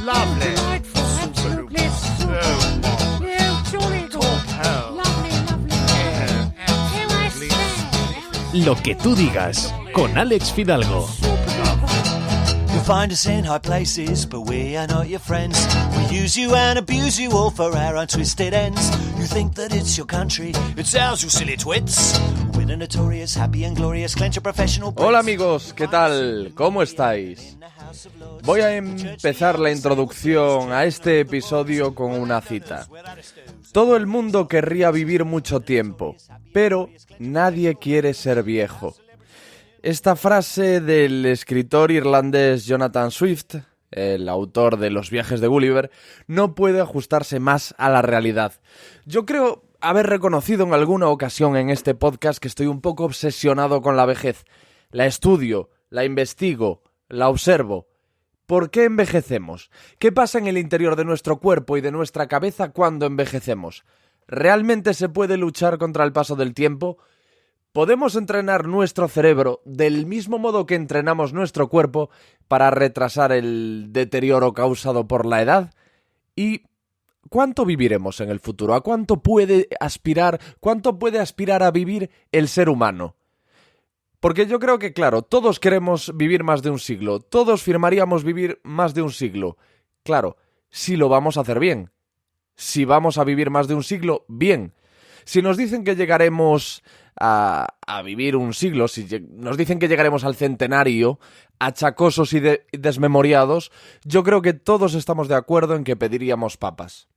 Lovely. Delightful. Super. Absolutely. So Yeah, jolly good. hell. Lovely, lovely. Here I stand. Lo que tú digas, con Alex Fidalgo. You'll find us in high places, but we are not your friends. We use you and abuse you all for our untwisted ends. You think that it's your country, it's ours, you silly twits. We're the notorious, happy and glorious, clench your professional. Hola amigos, ¿qué tal? ¿Cómo estáis? Voy a empezar la introducción a este episodio con una cita. Todo el mundo querría vivir mucho tiempo, pero nadie quiere ser viejo. Esta frase del escritor irlandés Jonathan Swift, el autor de Los viajes de Gulliver, no puede ajustarse más a la realidad. Yo creo haber reconocido en alguna ocasión en este podcast que estoy un poco obsesionado con la vejez. La estudio, la investigo, la observo. ¿Por qué envejecemos? ¿Qué pasa en el interior de nuestro cuerpo y de nuestra cabeza cuando envejecemos? ¿Realmente se puede luchar contra el paso del tiempo? ¿Podemos entrenar nuestro cerebro del mismo modo que entrenamos nuestro cuerpo para retrasar el deterioro causado por la edad? ¿Y cuánto viviremos en el futuro? ¿A cuánto puede aspirar a vivir el ser humano? Porque yo creo que, claro, todos queremos vivir más de un siglo, todos firmaríamos vivir más de un siglo. Claro, si lo vamos a hacer bien. Si vamos a vivir más de un siglo, bien. Si nos dicen que llegaremos a vivir un siglo, si nos dicen que llegaremos al centenario, achacosos y desmemoriados, yo creo que todos estamos de acuerdo en que pediríamos papas.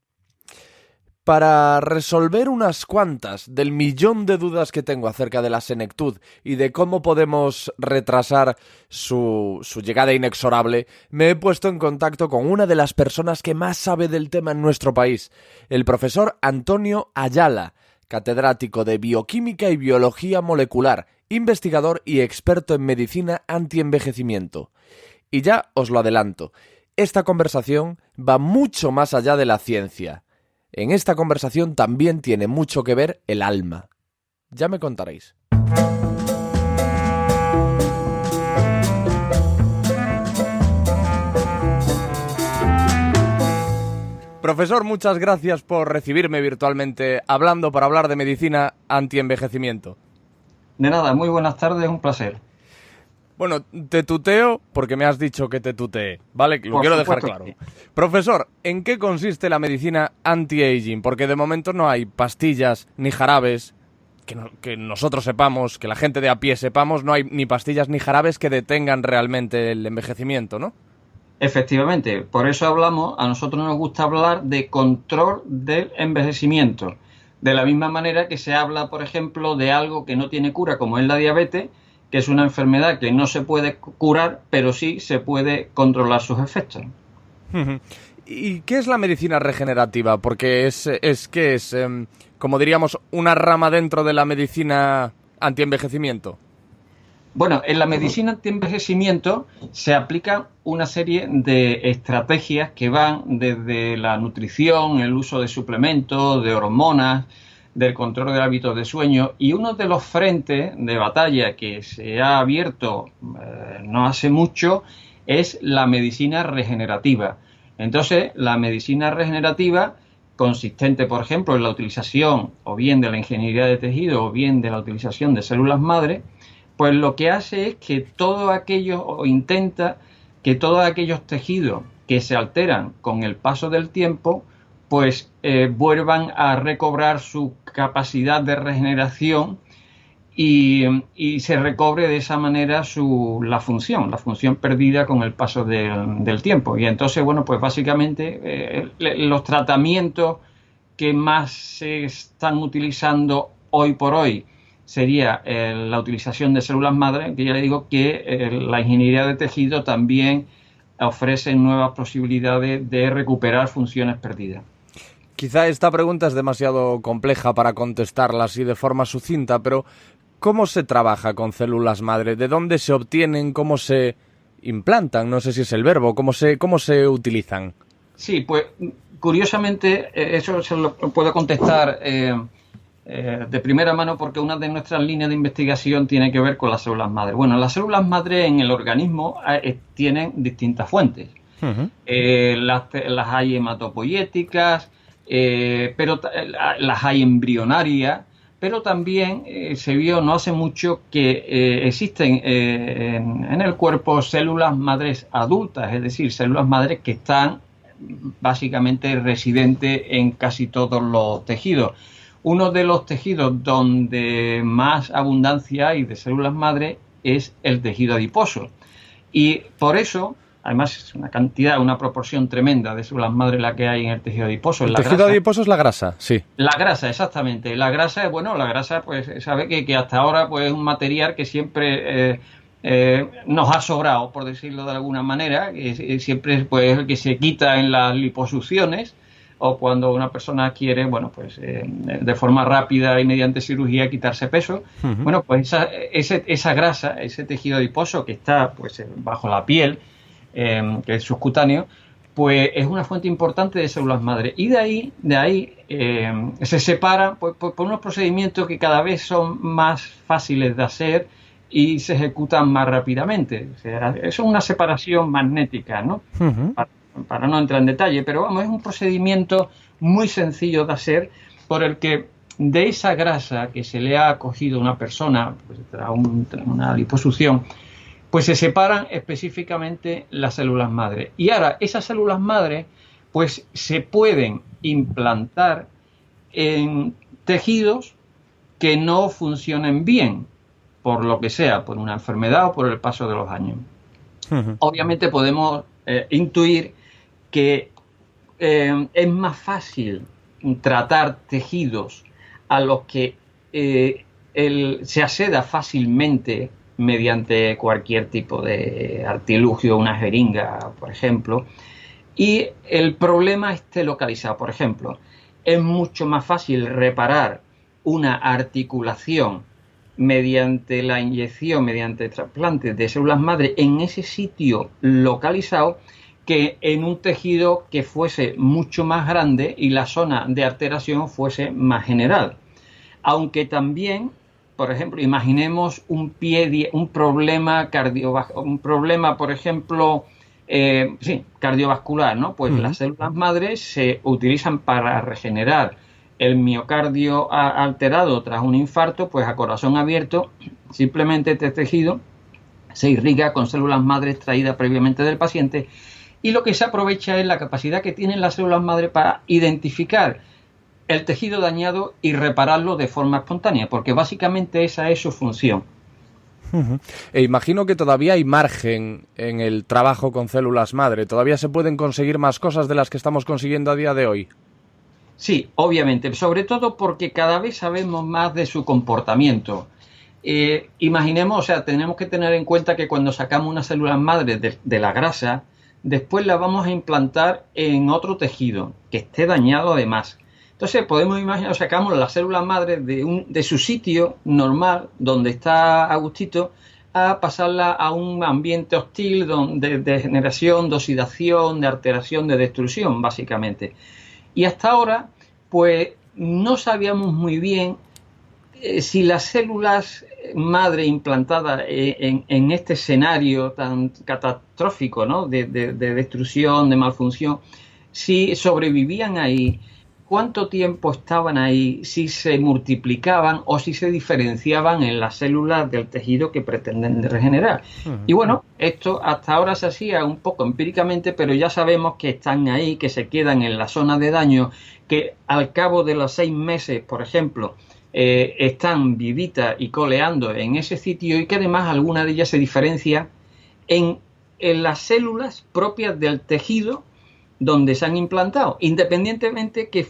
Para resolver unas cuantas del millón de dudas que tengo acerca de la senectud y de cómo podemos retrasar su llegada inexorable, me he puesto en contacto con una de las personas que más sabe del tema en nuestro país, el profesor Antonio Ayala, catedrático de Bioquímica y Biología Molecular, investigador y experto en medicina antienvejecimiento. Y ya os lo adelanto, esta conversación va mucho más allá de la ciencia. En esta conversación también tiene mucho que ver el alma. Ya me contaréis. Profesor, muchas gracias por recibirme virtualmente hablando para hablar de medicina antienvejecimiento. De nada, muy buenas tardes, un placer. Bueno, te tuteo porque me has dicho que te tutee, ¿vale? Lo quiero dejar claro. Profesor, ¿en qué consiste la medicina anti-aging? Porque de momento no hay pastillas ni jarabes, que nosotros sepamos, que la gente de a pie sepamos, no hay ni pastillas ni jarabes que detengan realmente el envejecimiento, ¿no? Efectivamente, por eso a nosotros nos gusta hablar de control del envejecimiento. De la misma manera que se habla, por ejemplo, de algo que no tiene cura, como es la diabetes, que es una enfermedad que no se puede curar, pero sí se puede controlar sus efectos. ¿Y qué es la medicina regenerativa? Porque como diríamos, una rama dentro de la medicina antienvejecimiento. Bueno, en la medicina antienvejecimiento se aplica una serie de estrategias que van desde la nutrición, el uso de suplementos, de hormonas, del control del hábito de sueño, y uno de los frentes de batalla que se ha abierto no hace mucho es la medicina regenerativa. Entonces, la medicina regenerativa, consistente, por ejemplo, en la utilización o bien de la ingeniería de tejido o bien de la utilización de células madre, pues lo que hace es que intenta que todos aquellos tejidos que se alteran con el paso del tiempo pues vuelvan a recobrar su capacidad de regeneración y se recobre de esa manera la función perdida con el paso del tiempo. Y entonces, bueno, pues básicamente los tratamientos que más se están utilizando hoy por hoy sería la utilización de células madre, que ya le digo que la ingeniería de tejido también ofrece nuevas posibilidades de recuperar funciones perdidas. Quizá esta pregunta es demasiado compleja para contestarla así de forma sucinta, pero ¿cómo se trabaja con células madre? ¿De dónde se obtienen? ¿Cómo se implantan? No sé si es el verbo. ¿Cómo se utilizan? Sí, pues curiosamente eso se lo puedo contestar de primera mano porque una de nuestras líneas de investigación tiene que ver con las células madre. Bueno, las células madre en el organismo tienen distintas fuentes. Las hay hematopoyéticas, pero las hay embrionarias, pero también se vio no hace mucho que existen en el cuerpo células madres adultas, es decir, células madres que están básicamente residentes en casi todos los tejidos. Uno de los tejidos donde más abundancia hay de células madre es el tejido adiposo. Y por eso, además es una proporción tremenda de células madre la que hay en el tejido adiposo. El tejido adiposo es la grasa, sí. La grasa, exactamente. La grasa, la grasa pues sabe que hasta ahora pues es un material que siempre nos ha sobrado, por decirlo de alguna manera, que siempre pues, es el que se quita en las liposucciones o cuando una persona quiere, de forma rápida y mediante cirugía quitarse peso. Pues esa grasa, ese tejido adiposo que está pues bajo la piel, que es subcutáneo, pues es una fuente importante de células madre. Y de ahí se separa por unos procedimientos que cada vez son más fáciles de hacer y se ejecutan más rápidamente. O sea, eso es una separación magnética, ¿no? Para no entrar en detalle, pero es un procedimiento muy sencillo de hacer por el que de esa grasa que se le ha cogido a una persona pues, tras una liposucción, pues se separan específicamente las células madre. Y ahora esas células madre pues se pueden implantar en tejidos que no funcionen bien, por lo que sea, por una enfermedad o por el paso de los años. Obviamente podemos intuir que es más fácil tratar tejidos a los que se acceda fácilmente mediante cualquier tipo de artilugio, una jeringa, por ejemplo, y el problema esté localizado. Por ejemplo, es mucho más fácil reparar una articulación mediante la inyección, mediante trasplante de células madre en ese sitio localizado que en un tejido que fuese mucho más grande y la zona de alteración fuese más general. Aunque también, por ejemplo, imaginemos un problema por ejemplo, cardiovascular, ¿no? Pues las células madres se utilizan para regenerar el miocardio alterado tras un infarto, pues a corazón abierto, simplemente este tejido se irriga con células madre extraídas previamente del paciente y lo que se aprovecha es la capacidad que tienen las células madre para identificar el tejido dañado y repararlo de forma espontánea, porque básicamente esa es su función. E imagino que todavía hay margen en el trabajo con células madre, todavía se pueden conseguir más cosas de las que estamos consiguiendo a día de hoy. Sí, obviamente, sobre todo porque cada vez sabemos más de su comportamiento. Imaginemos, tenemos que tener en cuenta que cuando sacamos una célula madre de la grasa, después la vamos a implantar en otro tejido que esté dañado además. Entonces podemos imaginar, sacamos la célula madre de su sitio normal, donde está a gustito, a pasarla a un ambiente hostil de generación, de oxidación, de alteración, de destrucción, básicamente. Y hasta ahora, pues no sabíamos muy bien si las células madre implantadas en este escenario tan catastrófico, ¿no? de destrucción, de malfunción, si sobrevivían ahí, cuánto tiempo estaban ahí, si se multiplicaban o si se diferenciaban en las células del tejido que pretenden regenerar. Y bueno, esto hasta ahora se hacía un poco empíricamente, pero ya sabemos que están ahí, que se quedan en la zona de daño, que al cabo de los 6 meses, por ejemplo, están vivitas y coleando en ese sitio y que además alguna de ellas se diferencia en las células propias del tejido donde se han implantado, independientemente que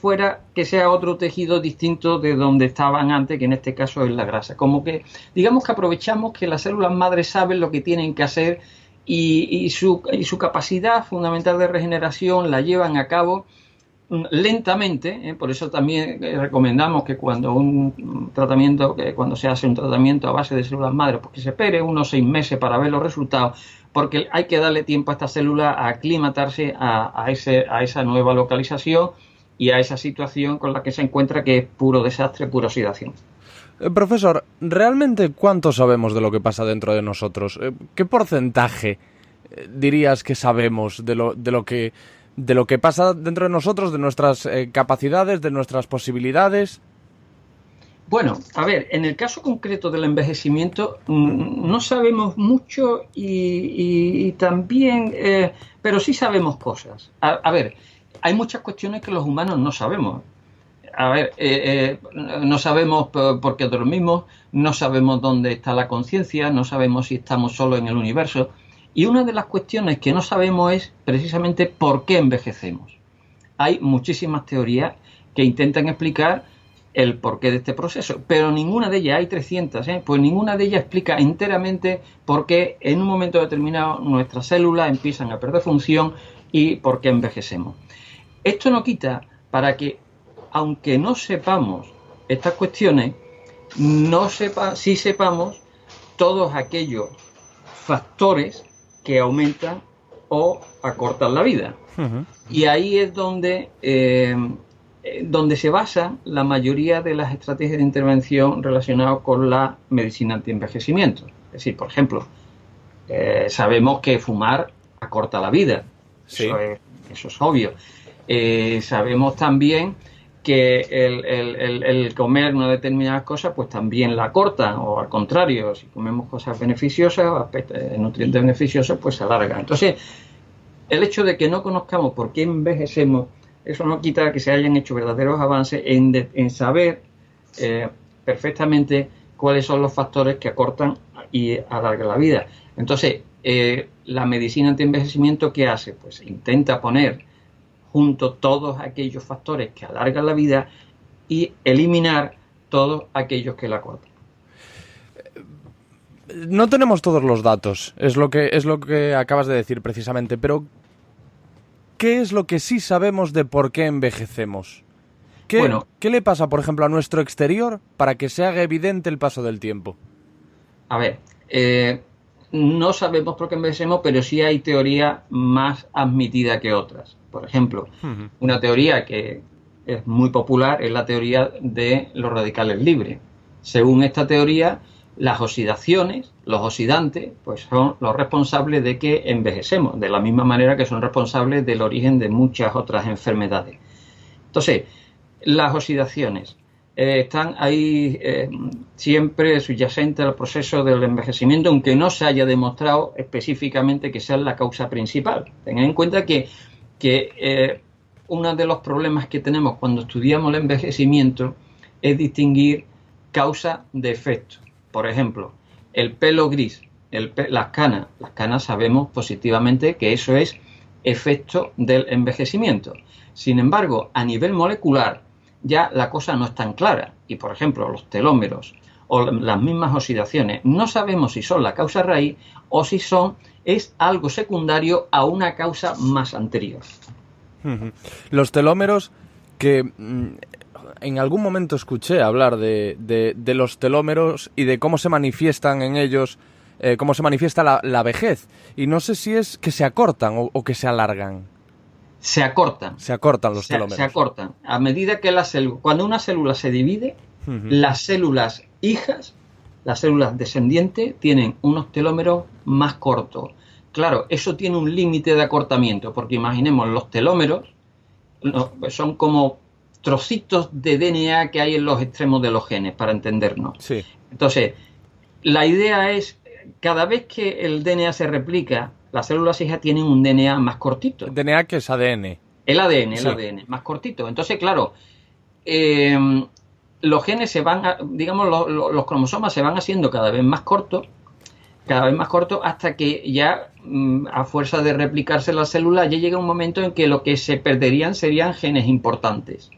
sea otro tejido distinto de donde estaban antes, que en este caso es la grasa. Como que, digamos que aprovechamos que las células madres saben lo que tienen que hacer y su capacidad fundamental de regeneración la llevan a cabo lentamente, por eso también recomendamos que cuando se hace un tratamiento a base de células madres, pues que se espere unos 6 meses para ver los resultados, porque hay que darle tiempo a esta célula a aclimatarse a esa nueva localización y a esa situación con la que se encuentra, que es puro desastre, pura oxidación. Profesor, ¿realmente cuánto sabemos de lo que pasa dentro de nosotros? ¿Qué porcentaje dirías que sabemos de lo que pasa dentro de nosotros, de nuestras capacidades, de nuestras posibilidades? Bueno, a ver, en el caso concreto del envejecimiento no sabemos mucho y también, pero sí sabemos cosas. A ver, hay muchas cuestiones que los humanos no sabemos. A ver, no sabemos por qué dormimos, no sabemos dónde está la conciencia, no sabemos si estamos solos en el universo. Y una de las cuestiones que no sabemos es precisamente por qué envejecemos. Hay muchísimas teorías que intentan explicar el porqué de este proceso, pero ninguna de ellas, hay 300, pues ninguna de ellas explica enteramente por qué en un momento determinado nuestras células empiezan a perder función y por qué envejecemos. Esto no quita para que, aunque no sepamos estas cuestiones, sí sepamos todos aquellos factores que aumentan o acortan la vida. Uh-huh. Y ahí es donde se basa la mayoría de las estrategias de intervención relacionadas con la medicina antienvejecimiento. Es decir, por ejemplo, sabemos que fumar acorta la vida. Sí. Eso es obvio. Sabemos también que el comer una determinada cosa pues también la acorta, o al contrario, si comemos cosas beneficiosas, nutrientes beneficiosos, pues se alarga. Entonces, el hecho de que no conozcamos por qué envejecemos, eso no quita que se hayan hecho verdaderos avances en saber perfectamente cuáles son los factores que acortan y alargan la vida. Entonces, la medicina antienvejecimiento, ¿qué hace? Pues intenta poner junto todos aquellos factores que alargan la vida y eliminar todos aquellos que la acortan. No tenemos todos los datos, es lo que acabas de decir precisamente, pero ¿qué es lo que sí sabemos de por qué envejecemos? ¿Qué le pasa, por ejemplo, a nuestro exterior para que se haga evidente el paso del tiempo? A ver, no sabemos por qué envejecemos, pero sí hay teoría más admitida que otras. Por ejemplo, una teoría que es muy popular es la teoría de los radicales libres. Según esta teoría, las oxidaciones, los oxidantes, pues son los responsables de que envejecemos, de la misma manera que son responsables del origen de muchas otras enfermedades. Entonces, las oxidaciones están ahí siempre subyacentes al proceso del envejecimiento, aunque no se haya demostrado específicamente que sea la causa principal. Tengan en cuenta que uno de los problemas que tenemos cuando estudiamos el envejecimiento es distinguir causa de efecto. Por ejemplo, el pelo gris, las canas sabemos positivamente que eso es efecto del envejecimiento. Sin embargo, a nivel molecular ya la cosa no es tan clara. Y, por ejemplo, los telómeros o las mismas oxidaciones, no sabemos si son la causa raíz o si es algo secundario a una causa más anterior. Los telómeros, que en algún momento escuché hablar de los telómeros y de cómo se manifiestan en ellos, cómo se manifiesta la vejez. Y no sé si es que se acortan o que se alargan. Se acortan. Se acortan los telómeros. Se acortan. A medida que cuando una célula se divide, las células hijas, las células descendientes, tienen unos telómeros más cortos. Claro, eso tiene un límite de acortamiento, porque imaginemos, los telómeros son como trocitos de DNA que hay en los extremos de los genes, para entendernos. Sí. Entonces, la idea es, cada vez que el DNA se replica, las células hijas tienen un DNA más cortito. DNA que es ADN. El ADN, más cortito. Entonces, claro, los genes se van, los cromosomas se van haciendo cada vez más cortos, hasta que ya, a fuerza de replicarse las células, ya llega un momento en que lo que se perderían serían genes importantes.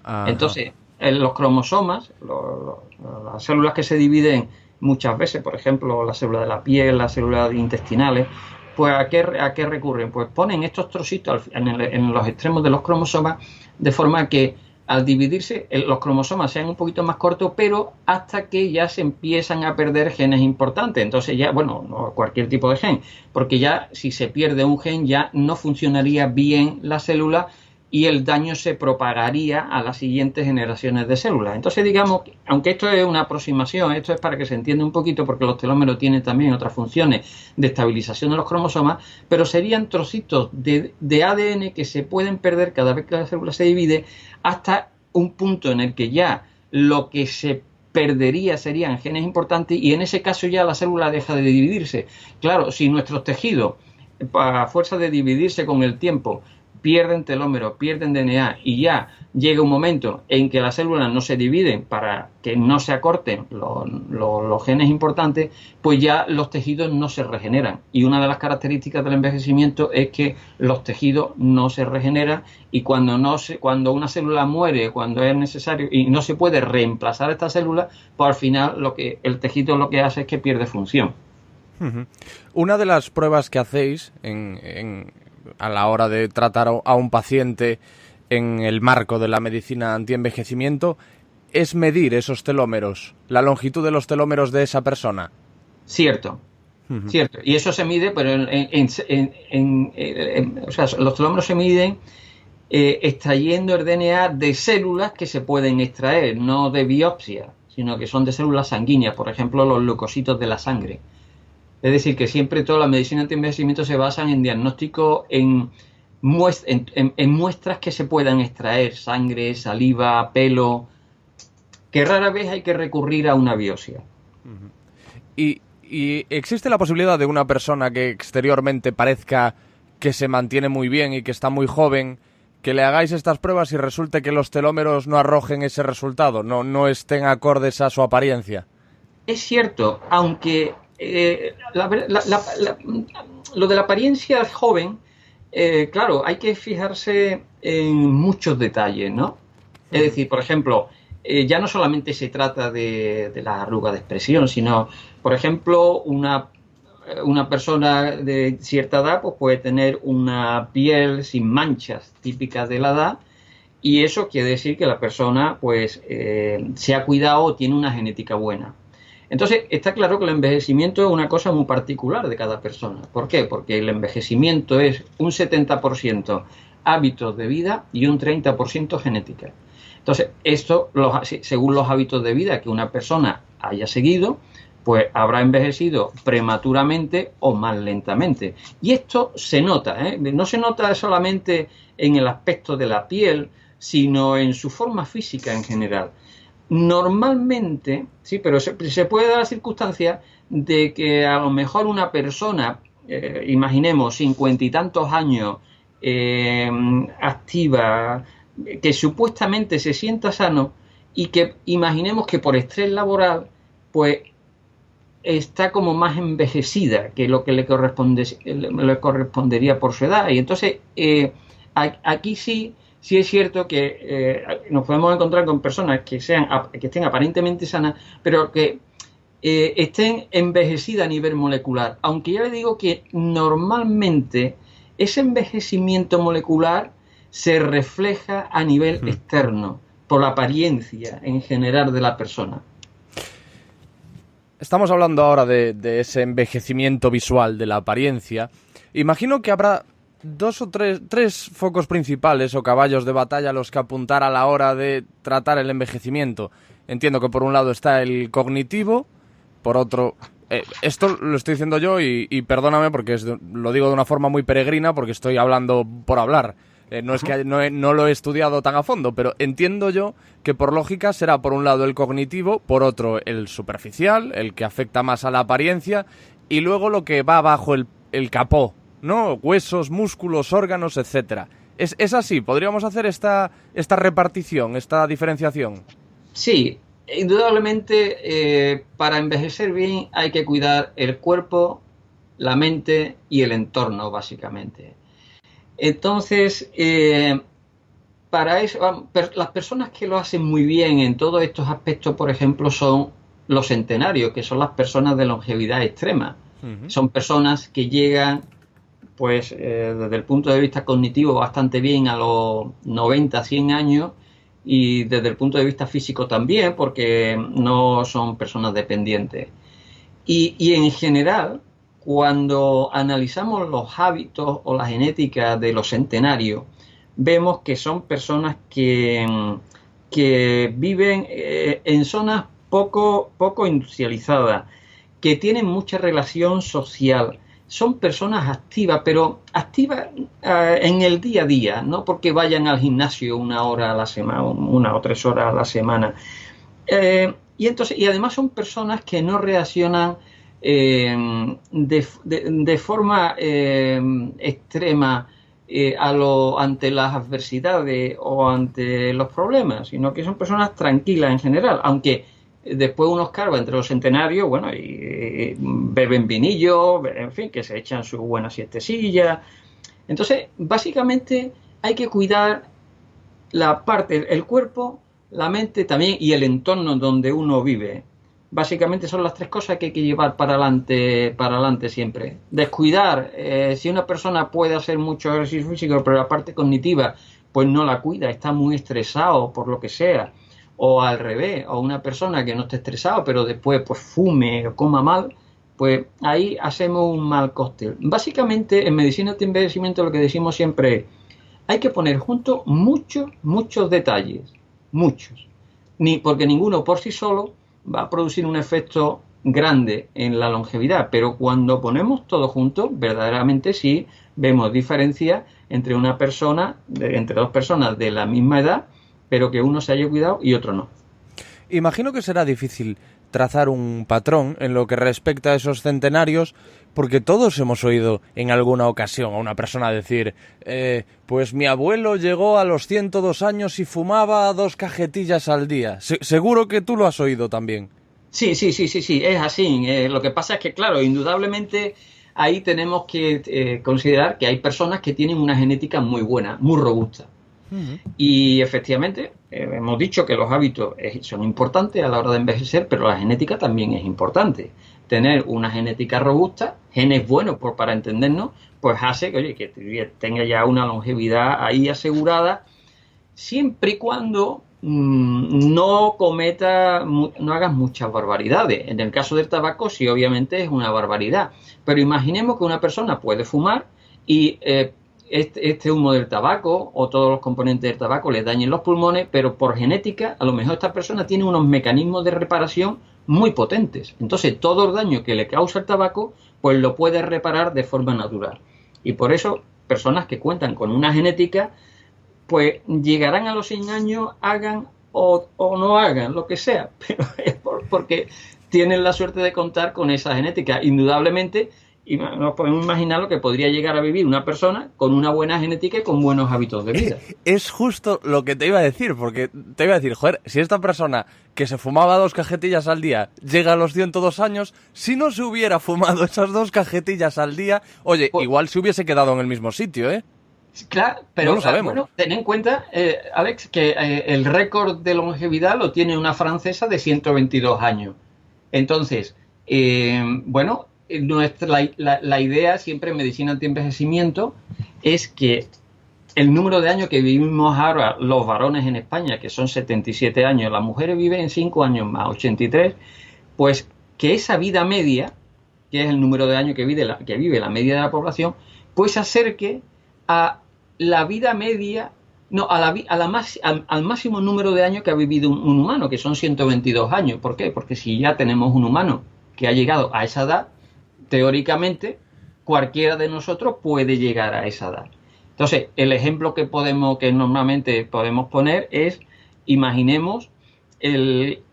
Ajá. Entonces, los cromosomas, las células que se dividen muchas veces, por ejemplo, la célula de la piel, las células intestinales, pues ¿a qué recurren? Pues ponen estos trocitos en los extremos de los cromosomas, de forma que al dividirse los cromosomas sean un poquito más cortos, pero hasta que ya se empiezan a perder genes importantes. Entonces ya, no cualquier tipo de gen, porque ya si se pierde un gen ya no funcionaría bien la célula y el daño se propagaría a las siguientes generaciones de células. Entonces, digamos, aunque esto es una aproximación, esto es para que se entienda un poquito, porque los telómeros tienen también otras funciones de estabilización de los cromosomas, pero serían trocitos de ADN que se pueden perder cada vez que la célula se divide, hasta un punto en el que ya lo que se perdería serían genes importantes, y en ese caso ya la célula deja de dividirse. Claro, si nuestros tejidos, a fuerza de dividirse con el tiempo, pierden telómeros, pierden DNA, y ya llega un momento en que las células no se dividen para que no se acorten los genes importantes, pues ya los tejidos no se regeneran. Y una de las características del envejecimiento es que los tejidos no se regeneran, y cuando una célula muere, cuando es necesario y no se puede reemplazar esta célula, pues al final el tejido lo que hace es que pierde función. Una de las pruebas que hacéis a la hora de tratar a un paciente en el marco de la medicina antienvejecimiento es medir esos telómeros, la longitud de los telómeros de esa persona. Cierto. Cierto. Y eso se mide, pero o sea, los telómeros se miden extrayendo el DNA de células que se pueden extraer, no de biopsia, sino que son de células sanguíneas, por ejemplo, los leucocitos de la sangre. Es decir, que siempre toda la medicina antienvejecimiento se basa en diagnóstico en muestras que se puedan extraer, sangre, saliva, pelo, que rara vez hay que recurrir a una biopsia. ¿Y existe la posibilidad de una persona que exteriormente parezca que se mantiene muy bien y que está muy joven, que le hagáis estas pruebas y resulte que los telómeros no arrojen ese resultado, no estén acordes a su apariencia? Es cierto, aunque lo de la apariencia joven, claro, hay que fijarse en muchos detalles, ¿no? Es decir, por ejemplo, ya no solamente se trata de la arruga de expresión, sino, por ejemplo, una persona de cierta edad pues puede tener una piel sin manchas típicas de la edad, y eso quiere decir que la persona pues se ha cuidado o tiene una genética buena. Entonces, está claro que el envejecimiento es una cosa muy particular de cada persona. ¿Por qué? Porque el envejecimiento es un 70% hábitos de vida y un 30% genética. Entonces, esto, según los hábitos de vida que una persona haya seguido, pues habrá envejecido prematuramente o más lentamente. Y esto se nota, ¿eh? No se nota solamente en el aspecto de la piel, sino en su forma física en general. Normalmente, sí, pero se puede dar la circunstancia de que a lo mejor una persona, imaginemos, 50 y tantos años, activa, que supuestamente se sienta sano, y que imaginemos que por estrés laboral, pues está como más envejecida que lo que le correspondería por su edad. Y entonces, aquí sí es cierto que nos podemos encontrar con personas que estén aparentemente sanas, pero que estén envejecidas a nivel molecular. Aunque ya le digo que normalmente ese envejecimiento molecular se refleja a nivel externo, por la apariencia en general de la persona. Estamos hablando ahora de ese envejecimiento visual, de la apariencia. Imagino que habrá dos o tres focos principales o caballos de batalla a los que apuntar a la hora de tratar el envejecimiento. Entiendo que por un lado está el cognitivo, por otro... esto lo estoy diciendo yo y perdóname porque lo digo de una forma muy peregrina porque estoy hablando por hablar. No es que no lo he estudiado tan a fondo, pero entiendo yo que por lógica será por un lado el cognitivo, por otro el superficial, el que afecta más a la apariencia, y luego lo que va bajo el capó, ¿no? Huesos, músculos, órganos, etcétera. ¿Es así? ¿Podríamos hacer esta repartición, esta diferenciación? Sí, indudablemente para envejecer bien hay que cuidar el cuerpo, la mente y el entorno, básicamente. Entonces, para eso, las personas que lo hacen muy bien en todos estos aspectos, por ejemplo, son los centenarios, que son las personas de longevidad extrema. Son personas que llegan, pues, desde el punto de vista cognitivo bastante bien a los 90, 100 años, y desde el punto de vista físico también, porque no son personas dependientes. Y en general, cuando analizamos los hábitos o la genética de los centenarios, vemos que son personas que viven en zonas poco industrializadas, que tienen mucha relación social. Son personas activas, pero activas en el día a día, no porque vayan al gimnasio 1 hora a la semana, 1 o 3 horas a la semana. Y además son personas que no reaccionan de forma extrema ante las adversidades o ante los problemas, sino que son personas tranquilas en general, aunque después unos carva entre los centenarios, bueno, y beben vinillo, en fin, que se echan su buena siestecilla. Entonces, básicamente hay que cuidar la parte, el cuerpo, la mente también y el entorno donde uno vive. Básicamente son las 3 cosas que hay que llevar para adelante siempre. Descuidar, si una persona puede hacer mucho ejercicio físico, pero la parte cognitiva, pues no la cuida, está muy estresado por lo que sea. O al revés, o una persona que no esté estresado, pero después pues fume o coma mal, pues ahí hacemos un mal cóctel. Básicamente, en medicina de envejecimiento lo que decimos siempre es, hay que poner juntos muchos detalles, muchos. Porque ninguno por sí solo va a producir un efecto grande en la longevidad, pero cuando ponemos todo junto, verdaderamente sí vemos diferencias entre entre 2 personas de la misma edad, pero que uno se haya cuidado y otro no. Imagino que será difícil trazar un patrón en lo que respecta a esos centenarios, porque todos hemos oído en alguna ocasión a una persona decir, pues mi abuelo llegó a los 102 años y fumaba 2 cajetillas al día. Seguro que tú lo has oído también. Sí, es así. Lo que pasa es que, claro, indudablemente ahí tenemos que considerar que hay personas que tienen una genética muy buena, muy robusta. Y efectivamente, hemos dicho que los hábitos son importantes a la hora de envejecer, pero la genética también es importante. Tener una genética robusta, genes buenos para entendernos, pues hace que tenga ya una longevidad ahí asegurada, siempre y cuando no hagas muchas barbaridades. En el caso del tabaco, sí, obviamente es una barbaridad. Pero imaginemos que una persona puede fumar y este humo del tabaco o todos los componentes del tabaco le dañen los pulmones, pero por genética, a lo mejor esta persona tiene unos mecanismos de reparación muy potentes. Entonces, todo el daño que le causa el tabaco, pues lo puede reparar de forma natural. Y por eso, personas que cuentan con una genética, pues llegarán a los 100 años, hagan o no hagan, lo que sea, pero es porque tienen la suerte de contar con esa genética. Indudablemente, y nos podemos imaginar lo que podría llegar a vivir una persona con una buena genética y con buenos hábitos de vida. Es justo lo que te iba a decir, porque te iba a decir, joder, si esta persona que se fumaba 2 cajetillas al día llega a los 102 años, si no se hubiera fumado esas 2 cajetillas al día, oye, pues, igual se hubiese quedado en el mismo sitio, ¿eh? Claro, pero no lo sabemos. Bueno, ten en cuenta, Alex, que el récord de longevidad lo tiene una francesa de 122 años. Entonces, bueno, la idea siempre en medicina antienvejecimiento es que el número de años que vivimos ahora los varones en España, que son 77 años, las mujeres viven 5 años más, 83, pues que esa vida media, que es el número de años que vive la media de la población, pues se acerque a la vida media, no, al máximo número de años que ha vivido un humano, que son 122 años. ¿Por qué? Porque si ya tenemos un humano que ha llegado a esa edad, teóricamente cualquiera de nosotros puede llegar a esa edad. Entonces, el ejemplo que normalmente podemos poner es, imaginemos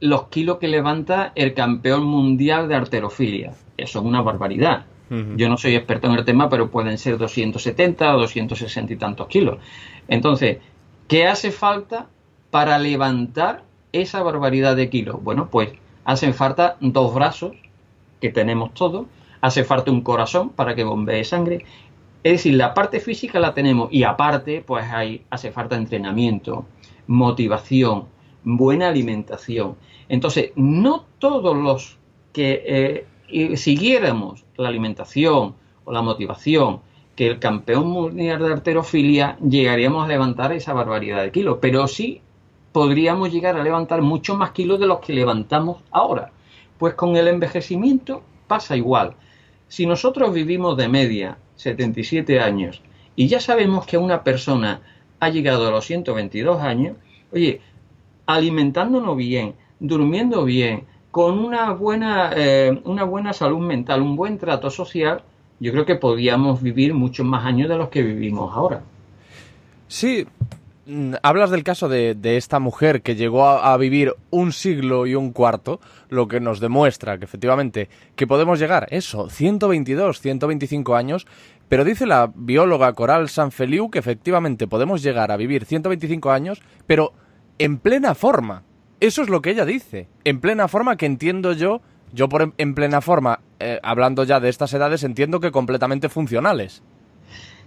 los kilos que levanta el campeón mundial de halterofilia. Eso es una barbaridad. Yo no soy experto en el tema, pero pueden ser 270 o 260 y tantos kilos. Entonces, ¿qué hace falta para levantar esa barbaridad de kilos? Bueno, pues hacen falta 2 brazos, que tenemos todos, hace falta un corazón para que bombee sangre. Es decir, la parte física la tenemos y aparte, pues hace falta entrenamiento, motivación, buena alimentación. Entonces, no todos los que siguiéramos la alimentación o la motivación que el campeón mundial de halterofilia, llegaríamos a levantar esa barbaridad de kilos, pero sí podríamos llegar a levantar mucho más kilos de los que levantamos ahora. Pues con el envejecimiento pasa igual. Si nosotros vivimos de media 77 años y ya sabemos que una persona ha llegado a los 122 años, oye, alimentándonos bien, durmiendo bien, con una buena salud mental, un buen trato social, yo creo que podíamos vivir muchos más años de los que vivimos ahora. Sí, hablas del caso de esta mujer que llegó a vivir 1 siglo y 1/4, lo que nos demuestra que efectivamente que podemos llegar, 122, 125 años, pero dice la bióloga Coral Sanfeliu que efectivamente podemos llegar a vivir 125 años, pero en plena forma. Eso es lo que ella dice, en plena forma, que entiendo yo por en plena forma, hablando ya de estas edades, entiendo que completamente funcionales.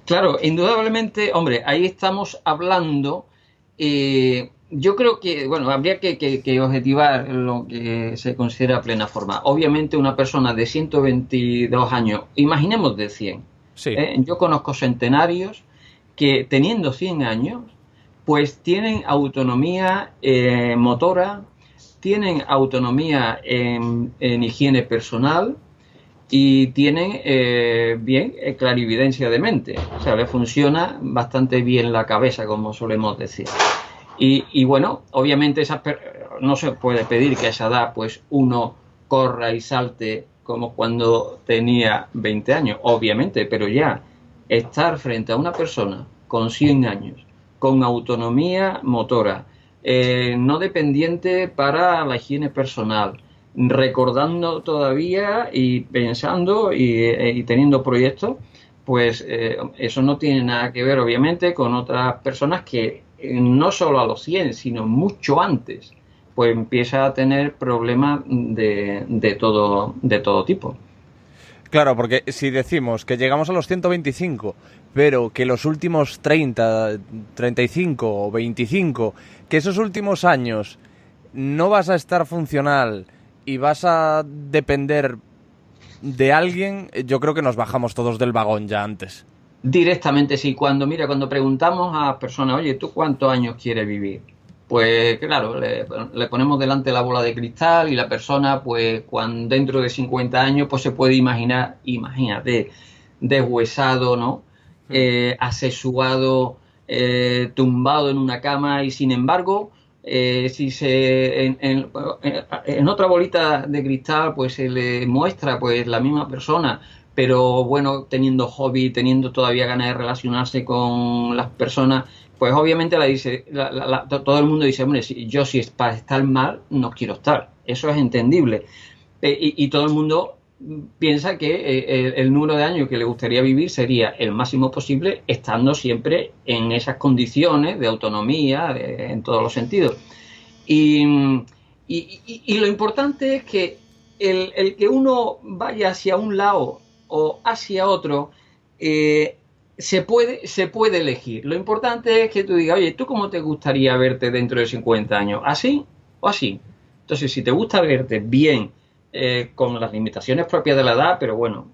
Claro, indudablemente, hombre, ahí estamos hablando, yo creo que, bueno, habría que objetivar lo que se considera plena forma. Obviamente una persona de 122 años, imaginemos de 100. Sí. Yo conozco centenarios que teniendo 100 años, pues tienen autonomía motora, tienen autonomía en higiene personal y tienen clarividencia de mente. O sea, le funciona bastante bien la cabeza, como solemos decir. Y bueno, obviamente no se puede pedir que a esa edad pues uno corra y salte como cuando tenía 20 años, obviamente, pero ya estar frente a una persona con 100 años, con autonomía motora, no dependiente para la higiene personal, recordando todavía y pensando y teniendo proyectos, pues eso no tiene nada que ver, obviamente, con otras personas que no solo a los 100, sino mucho antes, pues empieza a tener problemas de todo tipo. Claro, porque si decimos que llegamos a los 125, pero que los últimos 30, 35 o 25, que esos últimos años no vas a estar funcional y vas a depender de alguien, yo creo que nos bajamos todos del vagón ya antes. Directamente, sí. Cuando preguntamos a personas, oye, ¿tú cuántos años quieres vivir? Pues claro, le ponemos delante la bola de cristal y la persona, pues cuando dentro de 50 años, pues se puede imaginar, imagínate, deshuesado, ¿no? Asexuado, tumbado en una cama y sin embargo, si en otra bolita de cristal, pues se le muestra pues la misma persona, pero bueno, teniendo hobby, teniendo todavía ganas de relacionarse con las personas, pues obviamente todo el mundo dice, hombre, yo si es para estar mal, no quiero estar. Eso es entendible. Y todo el mundo piensa que el número de años que le gustaría vivir sería el máximo posible, estando siempre en esas condiciones de autonomía, en todos los sentidos. Y lo importante es que el que uno vaya hacia un lado o hacia otro, se puede elegir. Lo importante es que tú digas, oye, ¿tú cómo te gustaría verte dentro de 50 años? ¿Así o así? Entonces, si te gusta verte bien, con las limitaciones propias de la edad, pero bueno,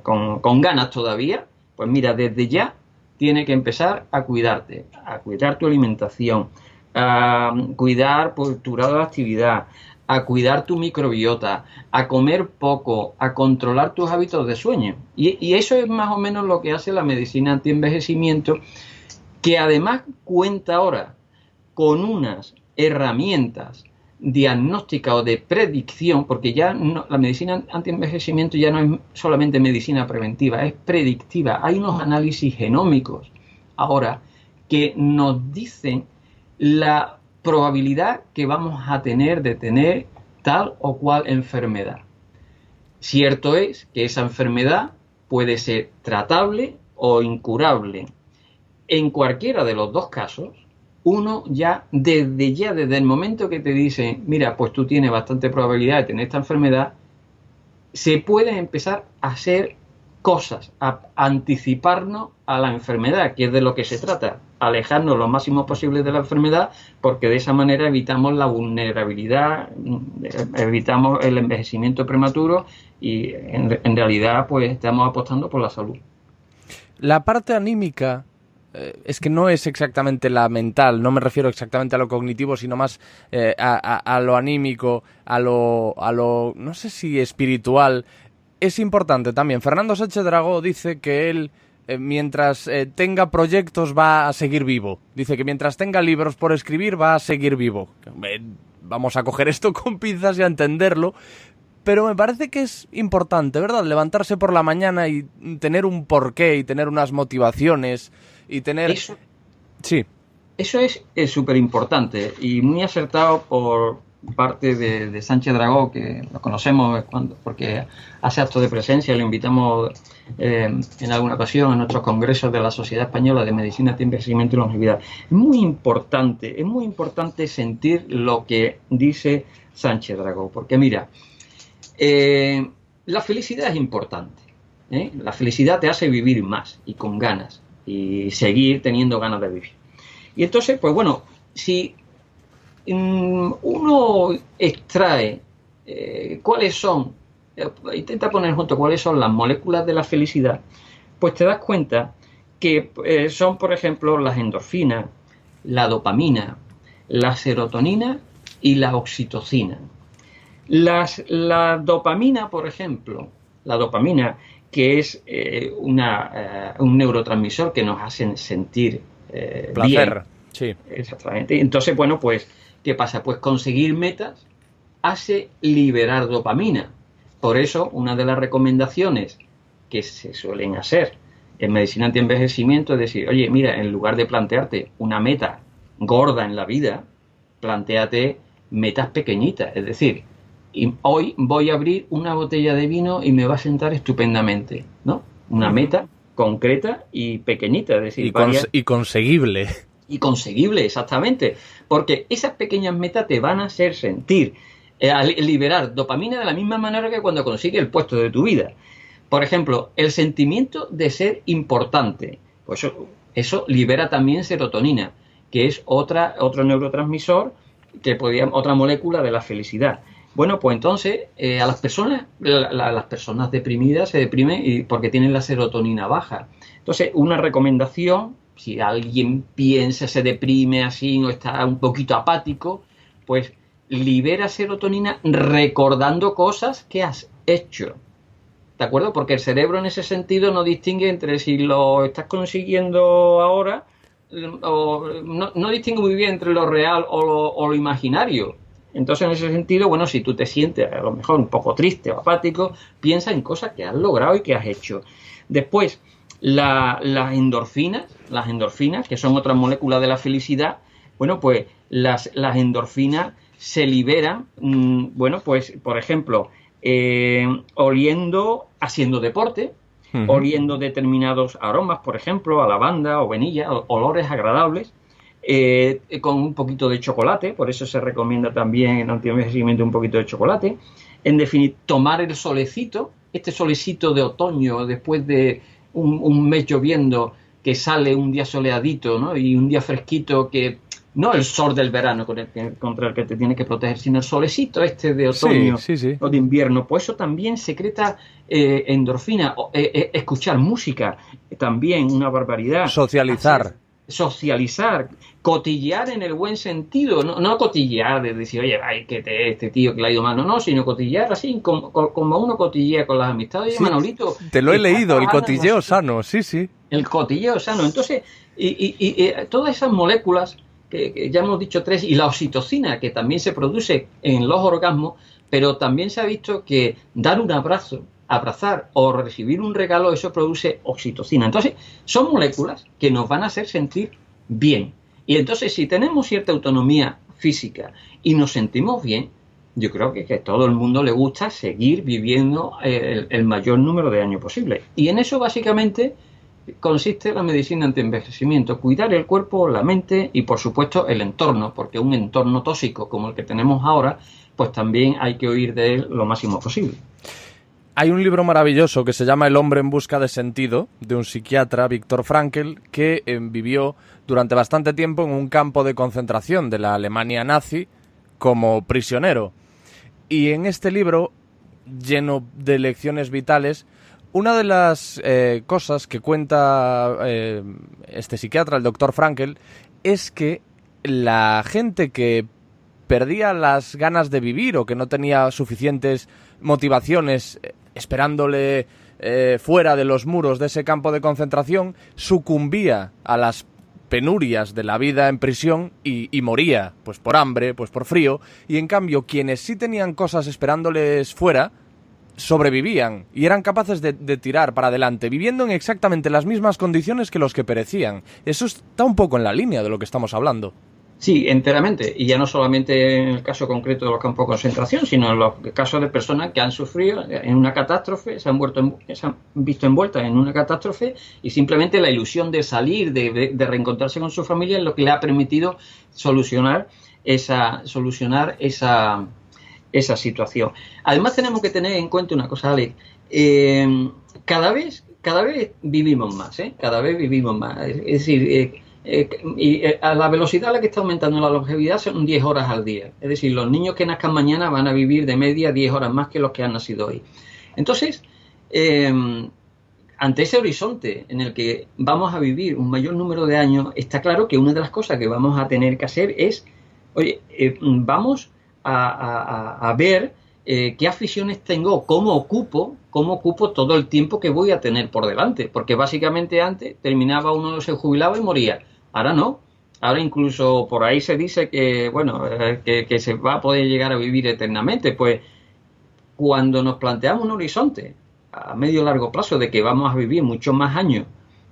con ganas todavía, pues mira, desde ya tienes que empezar a cuidarte, a cuidar tu alimentación, a cuidar pues, tu grado de actividad, a cuidar tu microbiota, a comer poco, a controlar tus hábitos de sueño. Y eso es más o menos lo que hace la medicina antienvejecimiento, que además cuenta ahora con unas herramientas diagnósticas o de predicción, porque ya no, la medicina antienvejecimiento ya no es solamente medicina preventiva, es predictiva. Hay unos análisis genómicos ahora que nos dicen la probabilidad que vamos a tener de tener tal o cual enfermedad. Cierto es que esa enfermedad puede ser tratable o incurable. En cualquiera de los dos casos, uno desde el momento que te dice, mira, pues tú tienes bastante probabilidad de tener esta enfermedad, se puede empezar a hacer cosas, a anticiparnos a la enfermedad, que es de lo que se trata, alejarnos lo máximo posible de la enfermedad, porque de esa manera evitamos la vulnerabilidad, evitamos el envejecimiento prematuro y en realidad pues estamos apostando por la salud. La parte anímica es que no es exactamente la mental, no me refiero exactamente a lo cognitivo, sino más a lo anímico, a lo no sé si espiritual. Es importante también. Fernando Sánchez Dragó dice que él mientras tenga proyectos va a seguir vivo. Dice que mientras tenga libros por escribir va a seguir vivo. Vamos a coger esto con pinzas y a entenderlo, pero me parece que es importante, ¿verdad? Levantarse por la mañana y tener un porqué y tener unas motivaciones y tener... Eso, sí. Eso es súper importante y muy acertado por parte de Sánchez Dragó, que lo conocemos porque hace actos de presencia, lo invitamos en alguna ocasión en nuestros congresos de la Sociedad Española de Medicina, Tiempo, Envejecimiento y Longevidad. Es muy importante sentir lo que dice Sánchez Dragó, porque mira, la felicidad es importante, ¿eh? La felicidad te hace vivir más y con ganas y seguir teniendo ganas de vivir. Y entonces, pues bueno, si uno extrae cuáles son, intenta poner junto cuáles son las moléculas de la felicidad, pues te das cuenta que son, por ejemplo, las endorfinas, la dopamina, la serotonina y la oxitocina. La dopamina, por ejemplo, que es un neurotransmisor que nos hace sentir placer, bien. Sí. Exactamente. Entonces, bueno, pues, ¿qué pasa? Pues conseguir metas hace liberar dopamina. Por eso, una de las recomendaciones que se suelen hacer en medicina antienvejecimiento es decir, oye, mira, en lugar de plantearte una meta gorda en la vida, plantéate metas pequeñitas. Es decir, hoy voy a abrir una botella de vino y me va a sentar estupendamente, ¿no? Una meta concreta y pequeñita, es decir, y conseguible. Y conseguible, exactamente, porque esas pequeñas metas te van a hacer sentir, liberar dopamina de la misma manera que cuando consigues el puesto de tu vida. Por ejemplo, el sentimiento de ser importante, pues eso libera también serotonina, que es otro neurotransmisor, otra molécula de la felicidad. Bueno, pues entonces a las personas deprimidas se deprimen porque tienen la serotonina baja. Entonces, una recomendación, si alguien piensa, se deprime así o está un poquito apático, pues libera serotonina recordando cosas que has hecho. ¿De acuerdo? Porque el cerebro en ese sentido no distingue entre si lo estás consiguiendo ahora, o no distingue muy bien entre lo real o lo imaginario. Entonces, en ese sentido, bueno, si tú te sientes a lo mejor un poco triste o apático, piensa en cosas que has logrado y que has hecho. Después, las endorfinas, que son otras moléculas de la felicidad, bueno, pues las endorfinas se liberan, bueno, pues, por ejemplo, oliendo, haciendo deporte, oliendo determinados aromas, por ejemplo, a lavanda o vainilla, olores agradables, con un poquito de chocolate, por eso se recomienda también en antienvejecimiento un poquito de chocolate. En definitiva, tomar el solecito, este solecito de otoño, después de un mes lloviendo, que sale un día soleadito, ¿no? Y un día fresquito, que no el sol del verano contra el que te tienes que proteger, sino el solecito este de otoño o de invierno, pues eso también secreta endorfina. Escuchar música, también una barbaridad. Socializar, cotillear en el buen sentido, no cotillear de decir, oye, ay, que este tío que le ha ido mal, no, sino cotillear así, como uno cotillea con las amistades. Oye, Manolito, te lo he leído, el cotilleo sano, sí. El cotilleo sano. Entonces, y todas esas moléculas, que ya hemos dicho tres, y la oxitocina, que también se produce en los orgasmos, pero también se ha visto que dar un abrazo, abrazar o recibir un regalo, eso produce oxitocina. Entonces, son moléculas que nos van a hacer sentir bien. Y entonces, si tenemos cierta autonomía física y nos sentimos bien, yo creo que a todo el mundo le gusta seguir viviendo el mayor número de años posible. Y en eso, básicamente, consiste la medicina antienvejecimiento: cuidar el cuerpo, la mente y, por supuesto, el entorno, porque un entorno tóxico como el que tenemos ahora, pues también hay que huir de él lo máximo posible. Hay un libro maravilloso que se llama El hombre en busca de sentido, de un psiquiatra, Viktor Frankl, que vivió durante bastante tiempo en un campo de concentración de la Alemania nazi como prisionero. Y en este libro, lleno de lecciones vitales, una de las cosas que cuenta este psiquiatra, el doctor Frankl, es que la gente que perdía las ganas de vivir o que no tenía suficientes motivaciones esperándole fuera de los muros de ese campo de concentración, sucumbía a las penurias de la vida en prisión y moría, pues por hambre, pues por frío, y en cambio quienes sí tenían cosas esperándoles fuera, sobrevivían y eran capaces de tirar para adelante, viviendo en exactamente las mismas condiciones que los que perecían. Eso está un poco en la línea de lo que estamos hablando. Sí, enteramente. Y ya no solamente en el caso concreto de los campos de concentración, sino en los casos de personas que han sufrido en una catástrofe, se han visto envueltas en una catástrofe y simplemente la ilusión de salir, de reencontrarse con su familia es lo que le ha permitido solucionar esa situación. Además tenemos que tener en cuenta una cosa, Alex. Cada vez vivimos más, cada vez vivimos más. Es decir, a la velocidad a la que está aumentando la longevidad son 10 horas al día. Es decir, los niños que nazcan mañana van a vivir de media 10 horas más que los que han nacido hoy. Entonces, ante ese horizonte en el que vamos a vivir un mayor número de años, está claro que una de las cosas que vamos a tener que hacer es, vamos a ver qué aficiones tengo, cómo ocupo todo el tiempo que voy a tener por delante. Porque básicamente antes terminaba uno, se jubilaba y moría. Ahora no. Ahora incluso por ahí se dice que, que se va a poder llegar a vivir eternamente. Pues cuando nos planteamos un horizonte a medio largo plazo de que vamos a vivir muchos más años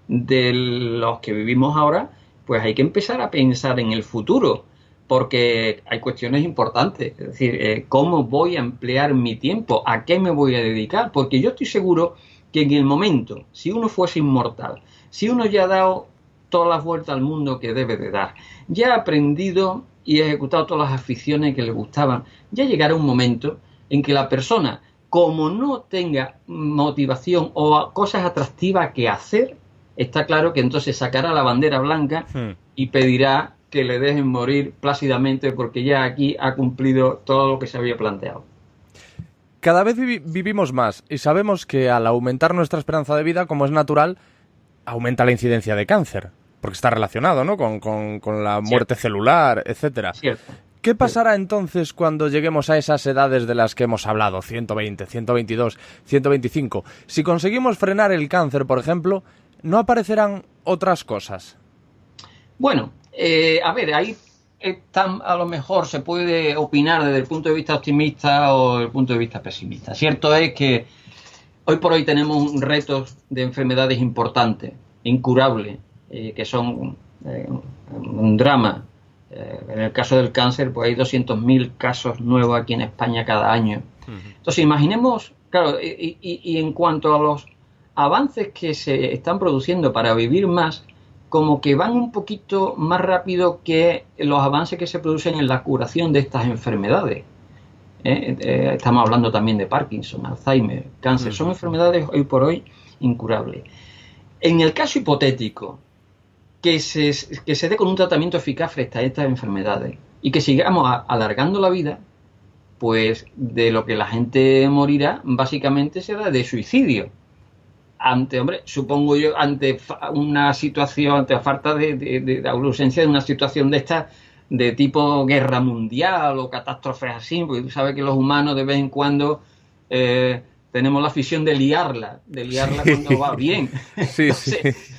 de los que vivimos ahora, pues hay que empezar a pensar en el futuro. Porque hay cuestiones importantes, es decir, ¿cómo voy a emplear mi tiempo? ¿A qué me voy a dedicar? Porque yo estoy seguro que en el momento, si uno fuese inmortal, si uno ya ha dado todas las vueltas al mundo que debe de dar, ya ha aprendido y ejecutado todas las aficiones que le gustaban, ya llegará un momento en que la persona, como no tenga motivación o cosas atractivas que hacer, está claro que entonces sacará la bandera blanca y pedirá que le dejen morir plácidamente porque ya aquí ha cumplido todo lo que se había planteado. Cada vez vivimos más y sabemos que al aumentar nuestra esperanza de vida, como es natural, aumenta la incidencia de cáncer, porque está relacionado, ¿no?, con la muerte celular, etcétera. Cierto. ¿Qué pasará entonces cuando lleguemos a esas edades de las que hemos hablado, 120, 122, 125? Si conseguimos frenar el cáncer, por ejemplo, ¿no aparecerán otras cosas? Bueno, a ver, ahí a lo mejor se puede opinar desde el punto de vista optimista o desde el punto de vista pesimista. Cierto es que hoy por hoy tenemos retos de enfermedades importantes, incurables, que son un drama. En el caso del cáncer, pues hay 200.000 casos nuevos aquí en España cada año. Entonces, imaginemos, claro, y en cuanto a los avances que se están produciendo para vivir más, como que van un poquito más rápido que los avances que se producen en la curación de estas enfermedades. Estamos hablando también de Parkinson, Alzheimer, cáncer. Son enfermedades hoy por hoy incurables. En el caso hipotético que se dé con un tratamiento eficaz frente a estas enfermedades y que sigamos alargando la vida, pues de lo que la gente morirá básicamente será de suicidio. Ante una situación, ante la falta de la ausencia de una situación de esta, de tipo guerra mundial o catástrofes así, porque tú sabes que los humanos de vez en cuando tenemos la afición de liarla cuando va bien. Sí, Entonces, sí.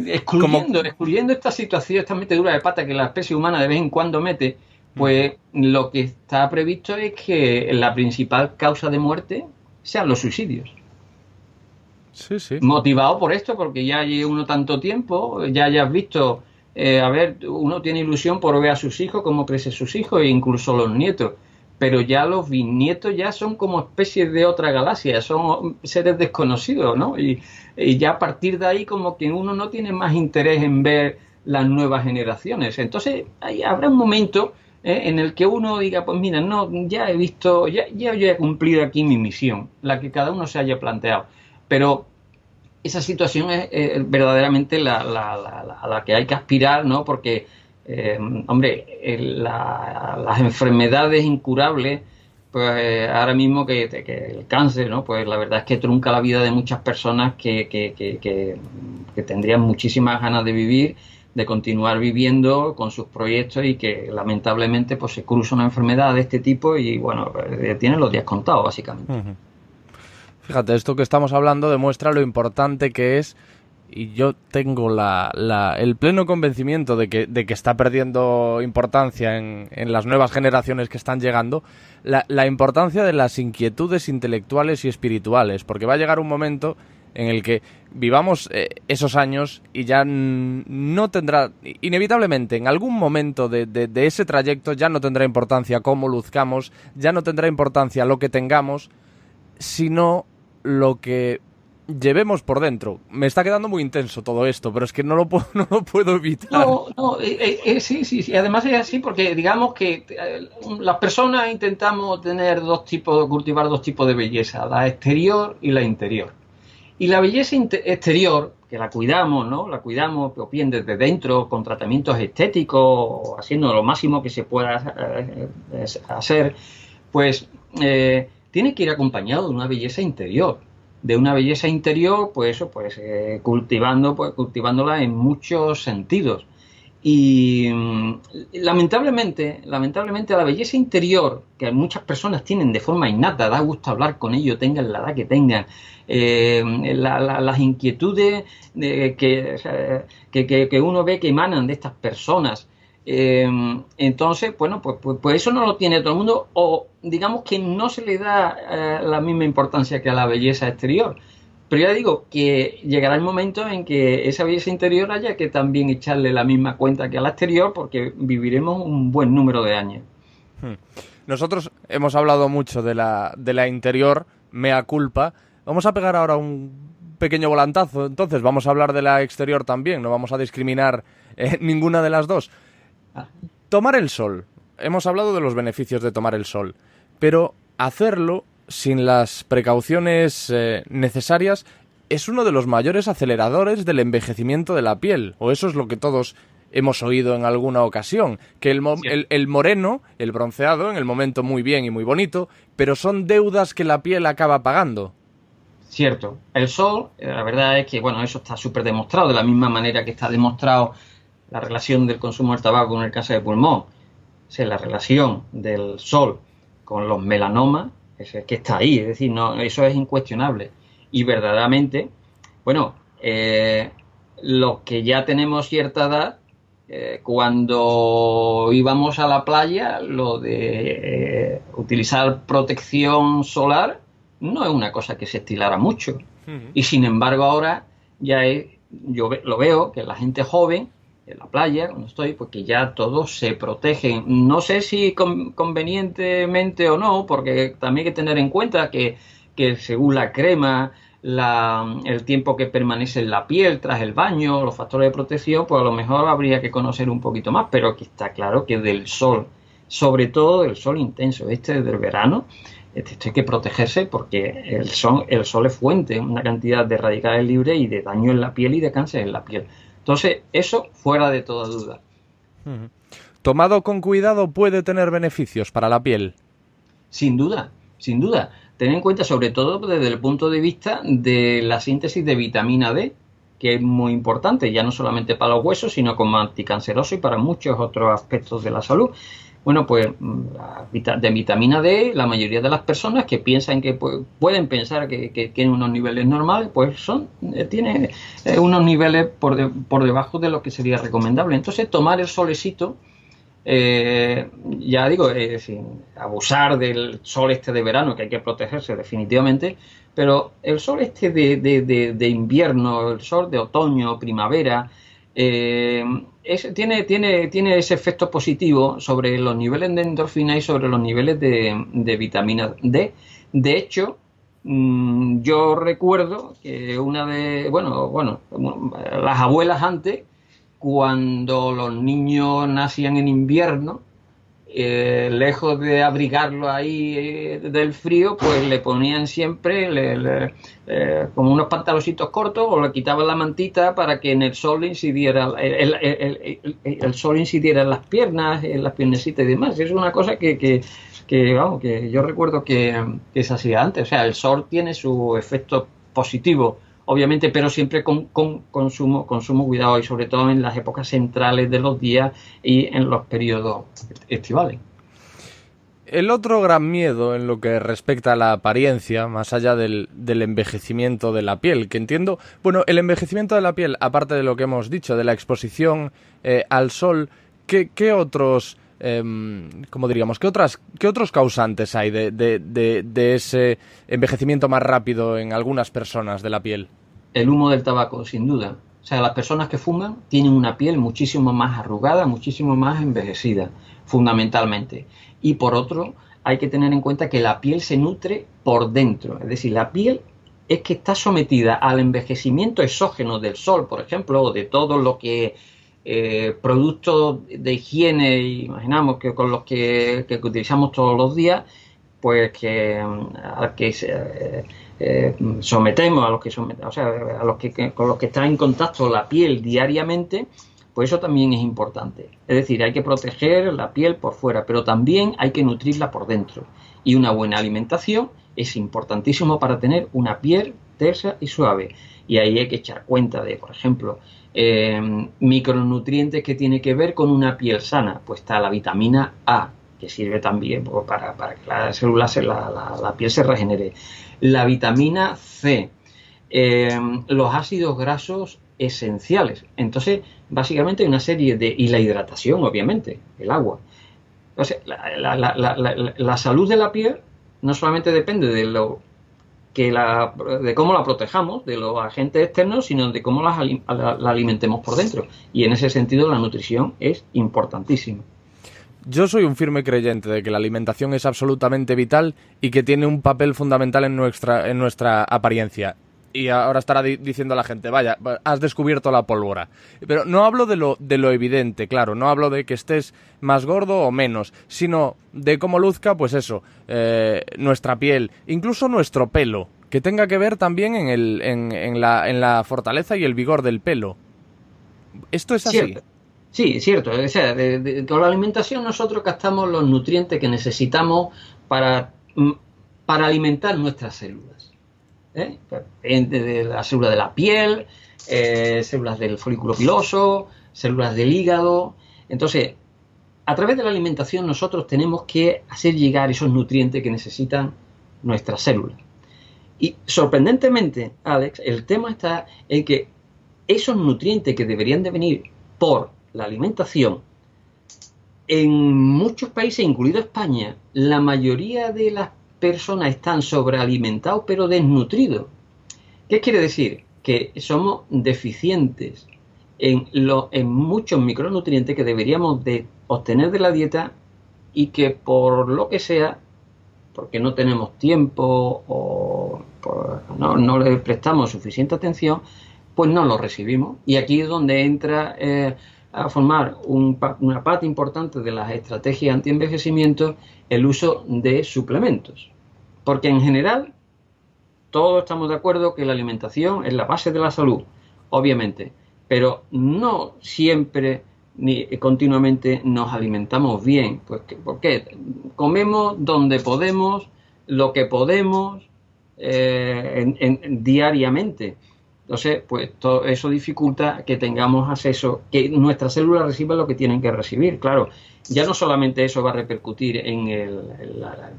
Excluyendo esta situación, esta metedura de pata que la especie humana de vez en cuando mete, pues lo que está previsto es que la principal causa de muerte sean los suicidios. Sí, sí. Motivado por esto, porque ya lleva uno tanto tiempo, ya hayas visto, uno tiene ilusión por ver a sus hijos, cómo crecen sus hijos e incluso los nietos, pero ya los bisnietos ya son como especies de otra galaxia, son seres desconocidos, ¿no? Y ya a partir de ahí como que uno no tiene más interés en ver las nuevas generaciones. Entonces ahí habrá un momento en el que uno diga, pues mira, no, ya he visto, ya yo he cumplido aquí mi misión, la que cada uno se haya planteado. Pero esa situación es verdaderamente a la que hay que aspirar, ¿no? Porque, las enfermedades incurables, pues ahora mismo que el cáncer, ¿no? Pues la verdad es que trunca la vida de muchas personas que tendrían muchísimas ganas de vivir, de continuar viviendo con sus proyectos y que lamentablemente pues se cruza una enfermedad de este tipo y bueno, tienen los días contados básicamente. Fíjate, esto que estamos hablando demuestra lo importante que es, y yo tengo el pleno convencimiento de que está perdiendo importancia en las nuevas generaciones que están llegando, la importancia de las inquietudes intelectuales y espirituales, porque va a llegar un momento en el que vivamos esos años y ya no tendrá, inevitablemente, en algún momento de ese trayecto ya no tendrá importancia cómo luzcamos, ya no tendrá importancia lo que tengamos, sino lo que llevemos por dentro. Me está quedando muy intenso todo esto, pero es que no lo puedo evitar. Sí. Además es así porque digamos que las personas intentamos cultivar dos tipos de belleza, la exterior y la interior. Y la belleza exterior, que la cuidamos, ¿no? La cuidamos, pues, bien desde dentro, con tratamientos estéticos, haciendo lo máximo que se pueda hacer, pues tiene que ir acompañado de una belleza interior. De una belleza interior, pues eso, cultivándola en muchos sentidos. Y lamentablemente la belleza interior, que muchas personas tienen de forma innata, da gusto hablar con ellos, tengan la edad que tengan, las inquietudes que uno ve que emanan de estas personas, entonces, bueno, pues eso no lo tiene todo el mundo, o digamos que no se le da la misma importancia que a la belleza exterior. Pero ya digo que llegará el momento en que esa belleza interior haya que también echarle la misma cuenta que a la exterior, porque viviremos un buen número de años. Nosotros hemos hablado mucho de la interior, mea culpa. Vamos a pegar ahora un pequeño volantazo, entonces vamos a hablar de la exterior también, no vamos a discriminar ninguna de las dos. Tomar el sol. Hemos hablado de los beneficios de tomar el sol, pero hacerlo sin las precauciones necesarias es uno de los mayores aceleradores del envejecimiento de la piel, o eso es lo que todos hemos oído en alguna ocasión, que el moreno, el bronceado, en el momento muy bien y muy bonito, pero son deudas que la piel acaba pagando. Cierto. El sol, la verdad es que, bueno, eso está súper demostrado, de la misma manera que está demostrado la relación del consumo del tabaco con el cáncer de pulmón. O sea, la relación del sol con los melanomas, es que está ahí, es decir, no, eso es incuestionable. Y verdaderamente, bueno, los que ya tenemos cierta edad, cuando íbamos a la playa, lo de utilizar protección solar no es una cosa que se estilara mucho. Y sin embargo ahora ya yo lo veo que la gente joven en la playa, cuando estoy, pues que ya todos se protegen. No sé si convenientemente o no, porque también hay que tener en cuenta que según la crema, el tiempo que permanece en la piel tras el baño, los factores de protección, pues a lo mejor habría que conocer un poquito más, pero que está claro que del sol, sobre todo del sol intenso, del verano, esto hay que protegerse porque el sol es fuente, una cantidad de radicales libres y de daño en la piel y de cáncer en la piel. Entonces, eso fuera de toda duda. ¿Tomado con cuidado puede tener beneficios para la piel? Sin duda, sin duda. Ten en cuenta, sobre todo desde el punto de vista de la síntesis de vitamina D, que es muy importante, ya no solamente para los huesos, sino como anticanceroso y para muchos otros aspectos de la salud. Bueno, pues de vitamina D, la mayoría de las personas que piensan que pueden pensar que tienen unos niveles normales, pues tiene unos niveles por debajo de lo que sería recomendable. Entonces, tomar el solecito, ya digo, sin abusar del sol de verano, que hay que protegerse definitivamente, pero el sol de invierno, el sol de otoño, primavera, tiene ese efecto positivo sobre los niveles de endorfina y sobre los niveles de vitamina D. De hecho, yo recuerdo que las abuelas antes, cuando los niños nacían en invierno, lejos de abrigarlo ahí del frío, pues le ponían siempre como unos pantaloncitos cortos o le quitaban la mantita para que en el sol le incidiera el sol incidiera en las piernas, en las piernecitas y demás. Es una cosa que yo recuerdo que se hacía antes. O sea, el sol tiene su efecto positivo, obviamente, pero siempre con sumo cuidado, y sobre todo en las épocas centrales de los días y en los periodos estivales. El otro gran miedo en lo que respecta a la apariencia, más allá del envejecimiento de la piel, que entiendo, bueno, el envejecimiento de la piel, aparte de lo que hemos dicho, de la exposición al sol, ¿qué otros, como diríamos, qué otros causantes hay de ese envejecimiento más rápido en algunas personas de la piel? El humo del tabaco, sin duda. O sea, las personas que fuman tienen una piel muchísimo más arrugada, muchísimo más envejecida, fundamentalmente. Y por otro, hay que tener en cuenta que la piel se nutre por dentro. Es decir, la piel es que está sometida al envejecimiento exógeno del sol, por ejemplo, o de todo lo que productos de higiene, imaginamos que con los que utilizamos todos los días, pues sometemos, con los que está en contacto la piel diariamente, pues eso también es importante. Es decir, hay que proteger la piel por fuera, pero también hay que nutrirla por dentro. Y una buena alimentación es importantísimo para tener una piel tersa y suave. Y ahí hay que echar cuenta de, por ejemplo, micronutrientes que tiene que ver con una piel sana. Pues está la vitamina A, que sirve también para que las células, la piel se regenere. La vitamina C, los ácidos grasos esenciales. Entonces, básicamente hay una serie y la hidratación, obviamente, el agua. Entonces, la salud de la piel no solamente depende de cómo la protejamos, de los agentes externos, sino de cómo la alimentemos por dentro. Y en ese sentido, la nutrición es importantísima. Yo soy un firme creyente de que la alimentación es absolutamente vital y que tiene un papel fundamental en nuestra apariencia. Y ahora estará diciendo la gente, vaya, has descubierto la pólvora. Pero no hablo de lo evidente, claro, no hablo de que estés más gordo o menos, sino de cómo luzca, pues eso, nuestra piel, incluso nuestro pelo, que tenga que ver también en la fortaleza y el vigor del pelo. ¿Esto es así? Cierto. Sí, es cierto. O sea, con la alimentación nosotros gastamos los nutrientes que necesitamos para alimentar nuestras células. De la célula de la piel, células del folículo piloso, células del hígado. Entonces, a través de la alimentación nosotros tenemos que hacer llegar esos nutrientes que necesitan nuestras células. Y sorprendentemente, Alex, el tema está en que esos nutrientes que deberían de venir por la alimentación, en muchos países, incluido España, la mayoría de las personas están sobrealimentados pero desnutridos. ¿Qué quiere decir? Que somos deficientes en muchos micronutrientes que deberíamos de obtener de la dieta y que por lo que sea, porque no tenemos tiempo o no le prestamos suficiente atención, pues no lo recibimos. Y aquí es donde entra a formar una parte importante de las estrategias anti-envejecimiento el uso de suplementos. Porque en general todos estamos de acuerdo que la alimentación es la base de la salud, obviamente, pero no siempre ni continuamente nos alimentamos bien. Pues, ¿por qué? Comemos donde podemos, lo que podemos, diariamente. Entonces, pues todo eso dificulta que tengamos acceso, que nuestras células reciban lo que tienen que recibir. Claro, ya no solamente eso va a repercutir en la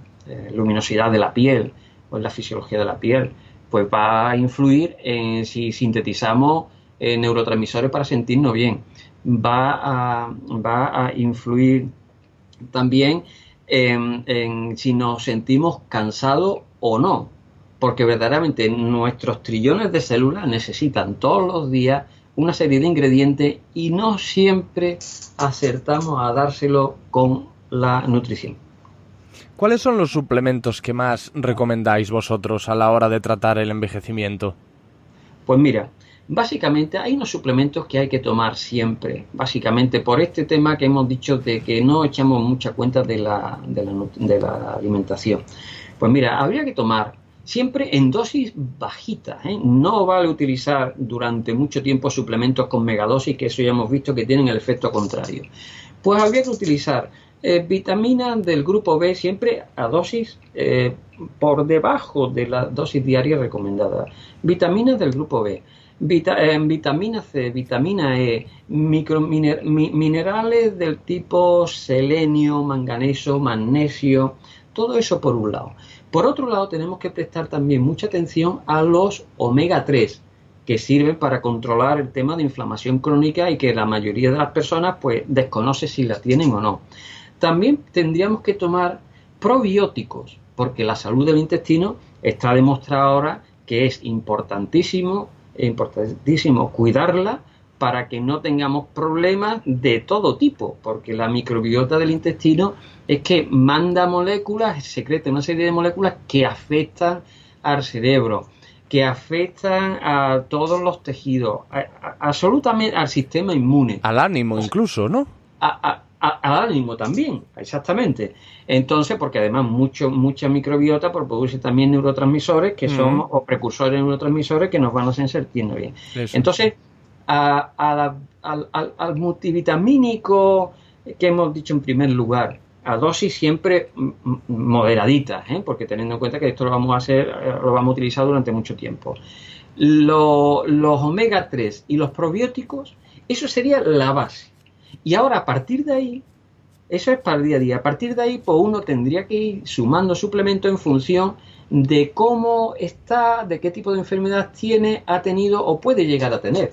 luminosidad de la piel o en la fisiología de la piel, pues va a influir en si sintetizamos neurotransmisores para sentirnos bien. Va a influir también en si nos sentimos cansados o no. Porque verdaderamente nuestros trillones de células necesitan todos los días una serie de ingredientes y no siempre acertamos a dárselo con la nutrición. ¿Cuáles son los suplementos que más recomendáis vosotros a la hora de tratar el envejecimiento? Pues mira, básicamente hay unos suplementos que hay que tomar siempre, básicamente por este tema que hemos dicho de que no echamos mucha cuenta de la alimentación. Pues mira, habría que tomar siempre en dosis bajitas, No vale utilizar durante mucho tiempo suplementos con megadosis, que eso ya hemos visto que tienen el efecto contrario. Pues habría que utilizar vitaminas del grupo B siempre a dosis por debajo de la dosis diaria recomendada. Vitaminas del grupo B, Vitamina C, vitamina E, minerales del tipo selenio, manganeso, magnesio, todo eso por un lado. Por otro lado, tenemos que prestar también mucha atención a los omega 3, que sirven para controlar el tema de inflamación crónica y que la mayoría de las personas pues desconoce si la tienen o no. También tendríamos que tomar probióticos, porque la salud del intestino está demostrado ahora que es importantísimo cuidarla para que no tengamos problemas de todo tipo, porque la microbiota del intestino es que manda moléculas, secreta una serie de moléculas que afectan al cerebro, que afectan a todos los tejidos, absolutamente al sistema inmune. Al ánimo incluso, ¿no? Al ánimo también, exactamente. Entonces, porque además mucha microbiota produce también neurotransmisores que son, o precursores de neurotransmisores que nos van a hacer sentir bien. Eso. Entonces, al multivitamínico que hemos dicho en primer lugar, a dosis siempre moderaditas, porque teniendo en cuenta que esto lo vamos a utilizar durante mucho tiempo. Los omega 3 y los probióticos, eso sería la base. Y ahora, a partir de ahí, eso es para el día a día. A partir de ahí, pues uno tendría que ir sumando suplementos en función de cómo está, de qué tipo de enfermedad tiene, ha tenido o puede llegar a tener.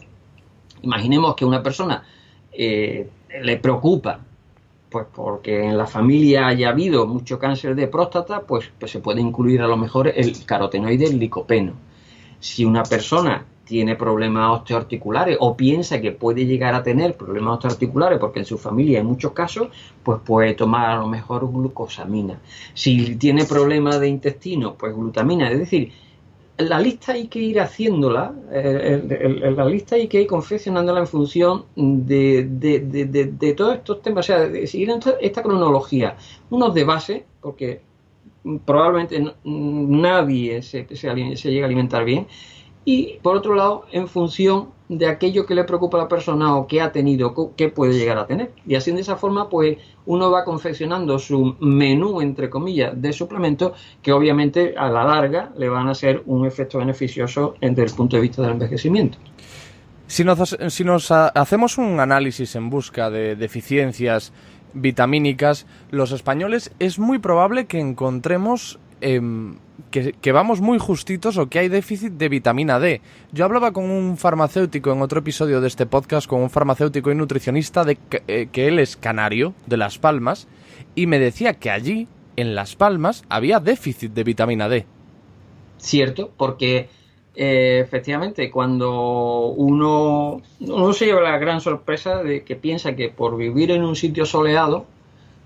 Imaginemos que una persona le preocupa, pues porque en la familia haya habido mucho cáncer de próstata, pues se puede incluir a lo mejor el carotenoide, el licopeno. Si una persona tiene problemas osteoarticulares o piensa que puede llegar a tener problemas osteoarticulares porque en su familia hay muchos casos, pues puede tomar a lo mejor glucosamina. Si tiene problemas de intestino, pues glutamina. Es decir, la lista hay que ir haciéndola, la lista hay que ir confeccionándola en función de todos estos temas, o sea, de seguir esta cronología. Unos de base, porque probablemente nadie se llega a alimentar bien. Y, por otro lado, en función de aquello que le preocupa a la persona o que ha tenido, que puede llegar a tener. Y así, de esa forma, pues uno va confeccionando su menú, entre comillas, de suplementos que obviamente a la larga le van a ser un efecto beneficioso desde el punto de vista del envejecimiento. Si nos hacemos un análisis en busca de deficiencias vitamínicas, los españoles es muy probable que encontremos que vamos muy justitos o que hay déficit de vitamina D. Yo hablaba con un farmacéutico en otro episodio de este podcast, con un farmacéutico y nutricionista que él es canario, de Las Palmas, y me decía que allí, en Las Palmas, había déficit de vitamina D. Cierto, porque efectivamente cuando uno se lleva la gran sorpresa de que piensa que por vivir en un sitio soleado,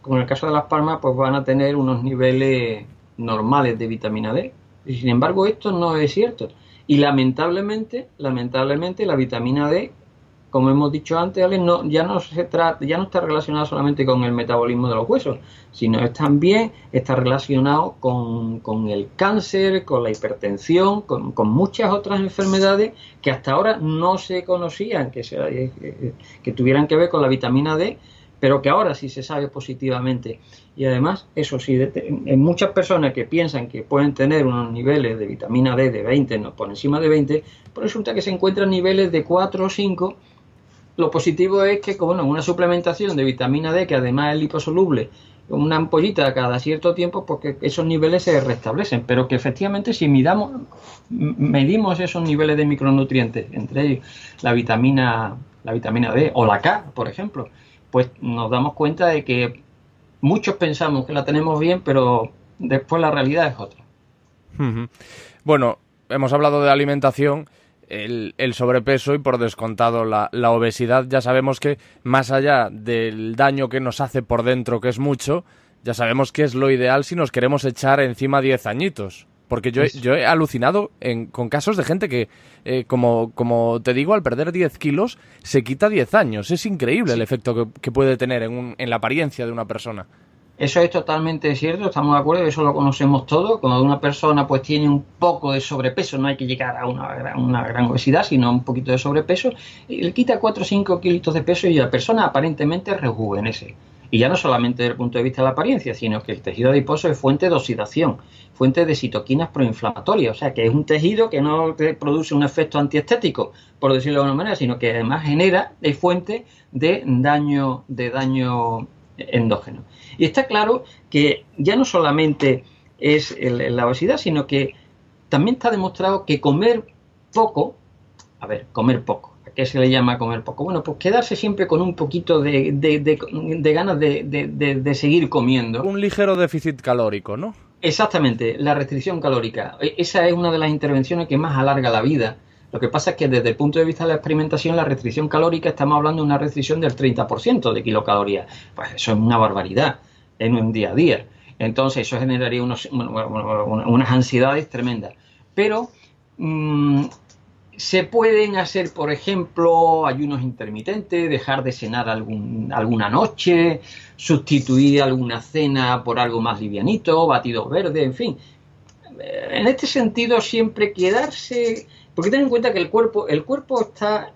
como en el caso de Las Palmas, pues van a tener unos niveles normales de vitamina D. Y sin embargo, esto no es cierto. Y lamentablemente la vitamina D, como hemos dicho antes, Ale, ya no está relacionada solamente con el metabolismo de los huesos, sino también está relacionado con el cáncer, con la hipertensión, con muchas otras enfermedades que hasta ahora no se conocían que tuvieran que ver con la vitamina D, pero que ahora sí se sabe positivamente. Y además, eso sí, en muchas personas que piensan que pueden tener unos niveles de vitamina D de 20, no, por encima de 20, pues resulta que se encuentran niveles de 4 o 5. Lo positivo es que con una suplementación de vitamina D, que además es liposoluble, una ampollita cada cierto tiempo, porque esos niveles se restablecen, pero que efectivamente si medimos esos niveles de micronutrientes, entre ellos la vitamina D o la K, por ejemplo, pues nos damos cuenta de que muchos pensamos que la tenemos bien, pero después la realidad es otra. Bueno, hemos hablado de alimentación, el sobrepeso y por descontado la obesidad. Ya sabemos que más allá del daño que nos hace por dentro, que es mucho, ya sabemos que es lo ideal si nos queremos echar encima 10 añitos. Porque yo he alucinado con casos de gente que, como te digo, al perder 10 kilos se quita 10 años. Es increíble el efecto que puede tener en la apariencia de una persona. Eso es totalmente cierto, estamos de acuerdo, eso lo conocemos todos. Cuando una persona pues tiene un poco de sobrepeso, no hay que llegar a una gran obesidad, sino un poquito de sobrepeso, y le quita 4 o 5 kilitos de peso y la persona aparentemente rejuvenece. Y ya no solamente desde el punto de vista de la apariencia, sino que el tejido adiposo es fuente de oxidación, fuente de citoquinas proinflamatorias, o sea que es un tejido que no te produce un efecto antiestético, por decirlo de alguna manera, sino que además es fuente de daño endógeno. Y está claro que ya no solamente es la obesidad, sino que también está demostrado que comer poco. ¿A qué se le llama comer poco? Bueno, pues quedarse siempre con un poquito de ganas de seguir comiendo. Un ligero déficit calórico, ¿no? Exactamente, la restricción calórica. Esa es una de las intervenciones que más alarga la vida. Lo que pasa es que desde el punto de vista de la experimentación, la restricción calórica, estamos hablando de una restricción del 30% de kilocalorías. Pues eso es una barbaridad en un día a día. Entonces eso generaría unas ansiedades tremendas. Pero se pueden hacer, por ejemplo, ayunos intermitentes, dejar de cenar alguna noche, sustituir alguna cena por algo más livianito, batidos verdes, en fin. En este sentido, siempre quedarse... Porque ten en cuenta que el cuerpo está...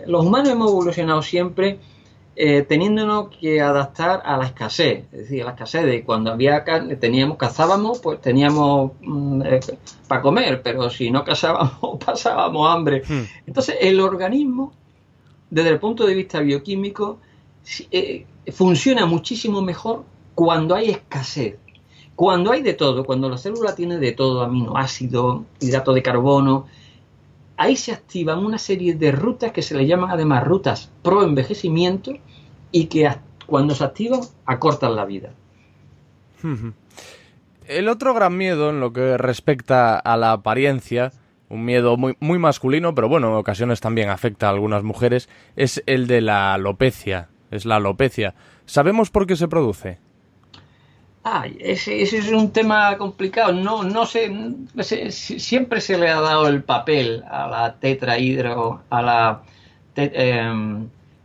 los humanos hemos evolucionado siempre teniéndonos que adaptar a la escasez. Es decir, a la escasez de cuando había carne, cazábamos, pues teníamos para comer, pero si no cazábamos, pasábamos hambre. Entonces, el organismo, desde el punto de vista bioquímico, funciona muchísimo mejor cuando hay escasez. Cuando hay de todo, cuando la célula tiene de todo, aminoácidos, hidratos de carbono, ahí se activan una serie de rutas que se le llaman además rutas pro envejecimiento y que cuando se activan acortan la vida. El otro gran miedo en lo que respecta a la apariencia, un miedo muy, muy masculino, pero bueno, en ocasiones también afecta a algunas mujeres, es el de la alopecia. Es la alopecia. ¿Sabemos por qué se produce? Ese es un tema complicado. No sé, siempre se le ha dado el papel a la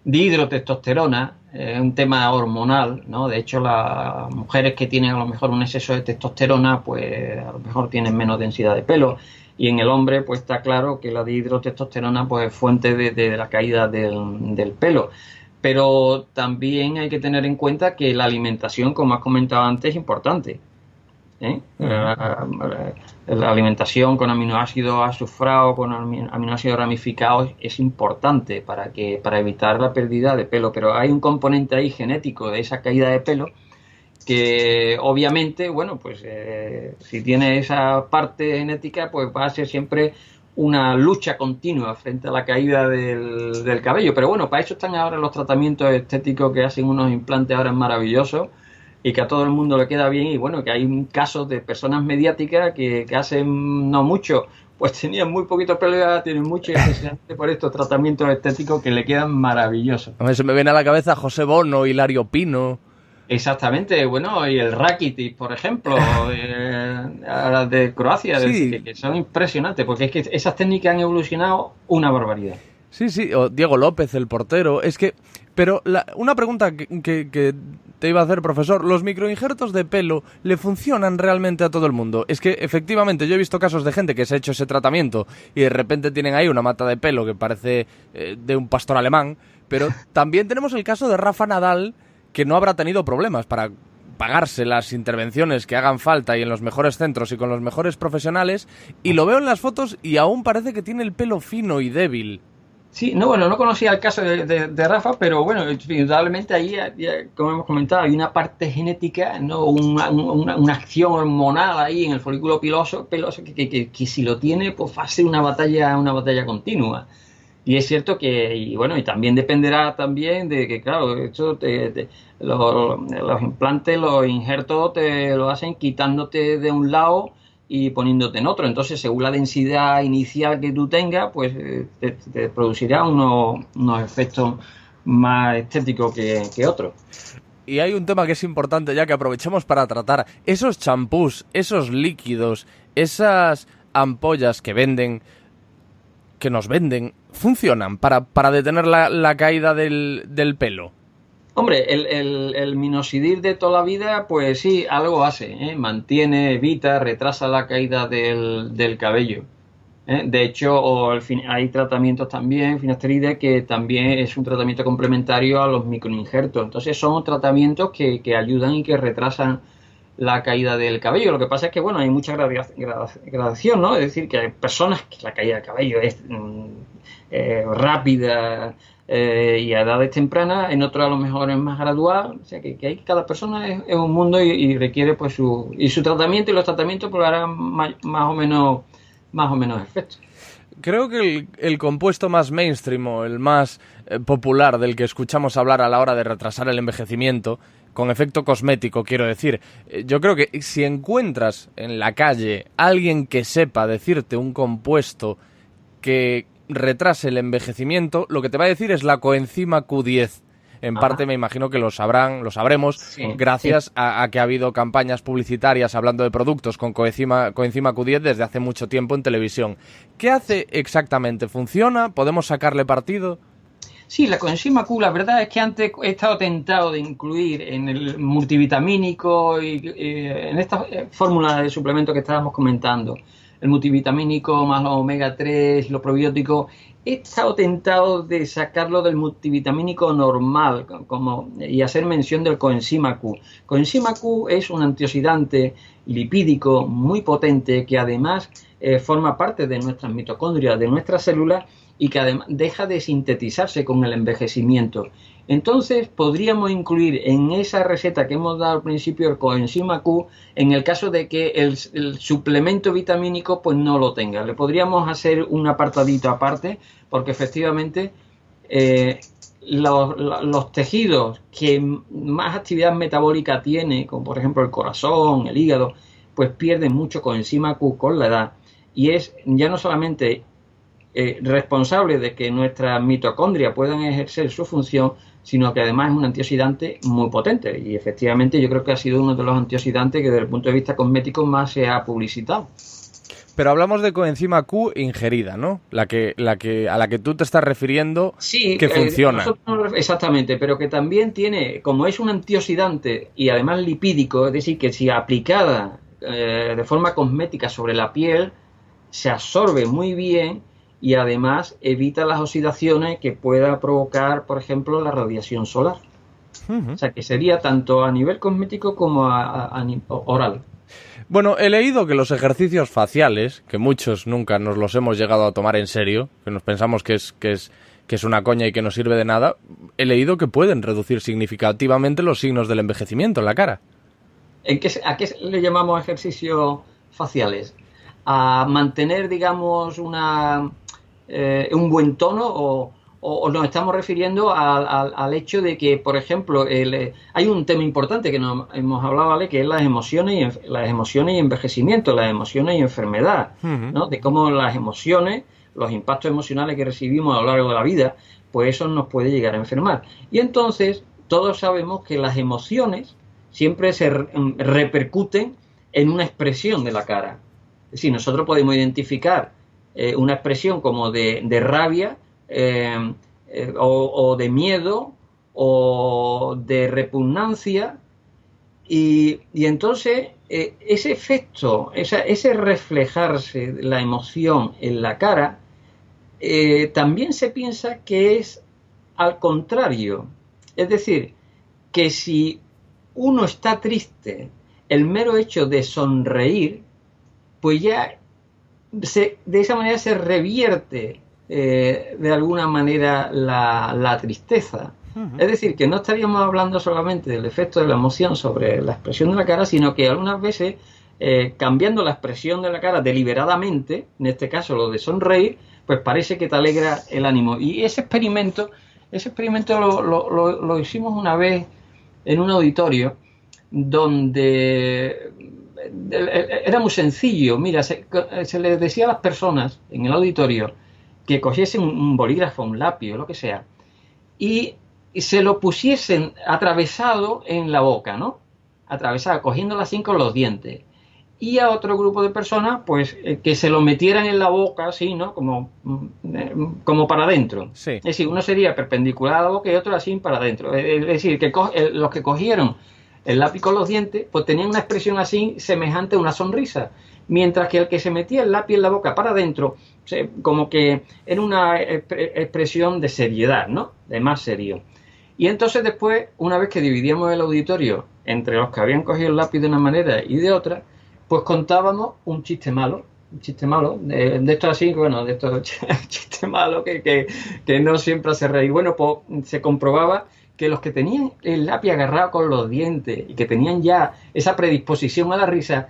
dihidrotestosterona, un tema hormonal, ¿no? De hecho, las mujeres que tienen a lo mejor un exceso de testosterona, pues a lo mejor tienen menos densidad de pelo. Y en el hombre, pues está claro que la dihidrotestosterona pues, es fuente de la caída del pelo. Pero también hay que tener en cuenta que la alimentación, como has comentado antes, es importante. La alimentación con aminoácidos azufrados, con aminoácidos ramificados, es importante para evitar la pérdida de pelo. Pero hay un componente ahí genético de esa caída de pelo que obviamente, bueno, pues si tiene esa parte genética, pues va a ser siempre una lucha continua frente a la caída del cabello. Pero bueno, para eso están ahora los tratamientos estéticos que hacen unos implantes ahora maravillosos y que a todo el mundo le queda bien. Y bueno, que hay casos de personas mediáticas que hacen no mucho, pues tenían muy poquito pelo y ahora tienen mucho, y especialmente por estos tratamientos estéticos que le quedan maravillosos. A mí se me viene a la cabeza José Bono, Hilario Pino. Exactamente, bueno, y el Rakitic, por ejemplo, ahora de Croacia, Sí. que son impresionantes, porque es que esas técnicas han evolucionado una barbaridad. Sí, o Diego López, el portero. Es que... Pero una pregunta que te iba a hacer, profesor. ¿Los microinjertos de pelo le funcionan realmente a todo el mundo? Es que, efectivamente, yo he visto casos de gente que se ha hecho ese tratamiento y de repente tienen ahí una mata de pelo que parece de un pastor alemán. Pero también tenemos el caso de Rafa Nadal, que no habrá tenido problemas para pagarse las intervenciones que hagan falta y en los mejores centros y con los mejores profesionales, y lo veo en las fotos y aún parece que tiene el pelo fino y débil. Sí, no conocía el caso de Rafa, pero bueno, indudablemente ahí, como hemos comentado, hay una parte genética, ¿no? una acción hormonal ahí en el folículo peloso que si lo tiene, pues va a ser una batalla continua. Y es cierto que, y también dependerá también de que, claro, esto los implantes, los injertos te lo hacen quitándote de un lado y poniéndote en otro. Entonces, según la densidad inicial que tú tengas, pues te producirá unos efectos más estéticos que otros. Y hay un tema que es importante ya que aprovechamos para tratar. Esos champús, esos líquidos, esas ampollas que nos venden, ¿funcionan para detener la caída del pelo? Hombre, el minoxidil de toda la vida, pues sí, algo hace, mantiene, evita, retrasa la caída del cabello. De hecho, hay tratamientos también, finasteride, que también es un tratamiento complementario a los microinjertos. Entonces son tratamientos que ayudan y que retrasan la caída del cabello. Lo que pasa es que, bueno, hay mucha gradación, ¿no? Es decir, que hay personas que la caída del cabello es rápida y a edades tempranas, en otros a lo mejor es más gradual. O sea, que hay, cada persona es un mundo y requiere pues su tratamiento, y los tratamientos pues harán más o menos efecto. Creo que el compuesto más mainstream o el más popular del que escuchamos hablar a la hora de retrasar el envejecimiento, con efecto cosmético, quiero decir, yo creo que si encuentras en la calle alguien que sepa decirte un compuesto que retrase el envejecimiento, lo que te va a decir es la coenzima Q10. En parte me imagino que lo sabremos, sí, gracias a que ha habido campañas publicitarias hablando de productos con coenzima Q10 desde hace mucho tiempo en televisión. ¿Qué hace exactamente? ¿Funciona? ¿Podemos sacarle partido? Sí, la coenzima Q, la verdad es que antes he estado tentado de incluir en el multivitamínico y en esta fórmula de suplemento que estábamos comentando, el multivitamínico más los omega 3, los probióticos. He estado tentado de sacarlo del multivitamínico normal y hacer mención del coenzima Q. Coenzima Q es un antioxidante lipídico muy potente que además forma parte de nuestras mitocondrias, de nuestras células, y que además deja de sintetizarse con el envejecimiento. Entonces podríamos incluir en esa receta que hemos dado al principio el coenzima Q en el caso de que el suplemento vitamínico pues no lo tenga. Le podríamos hacer un apartadito aparte, porque efectivamente los tejidos que más actividad metabólica tiene, como por ejemplo el corazón, el hígado, pues pierden mucho coenzima Q con la edad, y es ya no solamente responsable de que nuestras mitocondrias puedan ejercer su función, sino que además es un antioxidante muy potente, y efectivamente yo creo que ha sido uno de los antioxidantes que desde el punto de vista cosmético más se ha publicitado. Pero hablamos de coenzima Q ingerida, ¿no? A la que tú te estás refiriendo, sí, que funciona. Exactamente, pero que también tiene, como es un antioxidante y además lipídico, es decir, que si aplicada de forma cosmética sobre la piel, se absorbe muy bien y además evita las oxidaciones que pueda provocar, por ejemplo, la radiación solar. O sea, que sería tanto a nivel cosmético como a oral. Bueno, he leído que los ejercicios faciales, que muchos nunca nos los hemos llegado a tomar en serio, que nos pensamos que es una coña y que no sirve de nada, he leído que pueden reducir significativamente los signos del envejecimiento en la cara. ¿A qué le llamamos ejercicios faciales? ¿A mantener, digamos, un buen tono o nos estamos refiriendo al hecho de que, por ejemplo, hay un tema importante que nos hemos hablado, ¿vale?, que es las emociones y envejecimiento, las emociones y enfermedad, ¿no? De cómo las emociones, los impactos emocionales que recibimos a lo largo de la vida, pues eso nos puede llegar a enfermar. Y entonces todos sabemos que las emociones siempre se repercuten en una expresión de la cara. Es decir, nosotros podemos identificar una expresión como de rabia, o de miedo o de repugnancia, y entonces ese efecto, ese reflejarse de la emoción en la cara, también se piensa que es al contrario. Es decir, que si uno está triste, el mero hecho de sonreír, pues ya de esa manera se revierte de alguna manera la tristeza. Es decir, que no estaríamos hablando solamente del efecto de la emoción sobre la expresión de la cara, sino que algunas veces cambiando la expresión de la cara deliberadamente, en este caso lo de sonreír, pues parece que te alegra el ánimo. Y ese experimento lo hicimos una vez en un auditorio donde era muy sencillo. Mira, se les decía a las personas en el auditorio que cogiesen un bolígrafo, un lápiz o lo que sea, y se lo pusiesen atravesado en la boca, ¿no? Atravesado, cogiéndolo así con los dientes. Y a otro grupo de personas, pues, que se lo metieran en la boca, así, ¿no? Como para adentro. Sí. Es decir, uno sería perpendicular a la boca y otro así para adentro. Es decir, que los que cogieron el lápiz con los dientes, pues tenía una expresión así semejante a una sonrisa. Mientras que el que se metía el lápiz en la boca para adentro, como que era una expresión de seriedad, ¿no? De más serio. Y entonces después, una vez que dividíamos el auditorio entre los que habían cogido el lápiz de una manera y de otra, pues contábamos un chiste malo, de esto así, bueno, de estos chistes malos que no siempre hace reír. Bueno, pues se comprobaba que los que tenían el lápiz agarrado con los dientes y que tenían ya esa predisposición a la risa,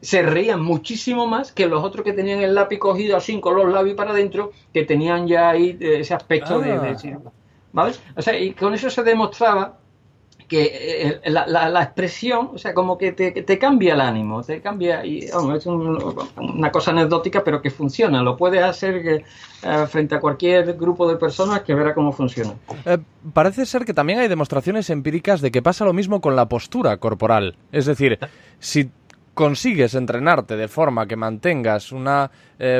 se reían muchísimo más que los otros que tenían el lápiz cogido así con los labios para adentro, que tenían ya ahí ese aspecto ¿vale? O sea, y con eso se demostraba que la expresión, o sea, como que te cambia el ánimo, te cambia, y bueno, es una cosa anecdótica, pero que funciona, lo puedes hacer frente a cualquier grupo de personas que verá cómo funciona. Parece ser que también hay demostraciones empíricas de que pasa lo mismo con la postura corporal, es decir, si consigues entrenarte de forma que mantengas una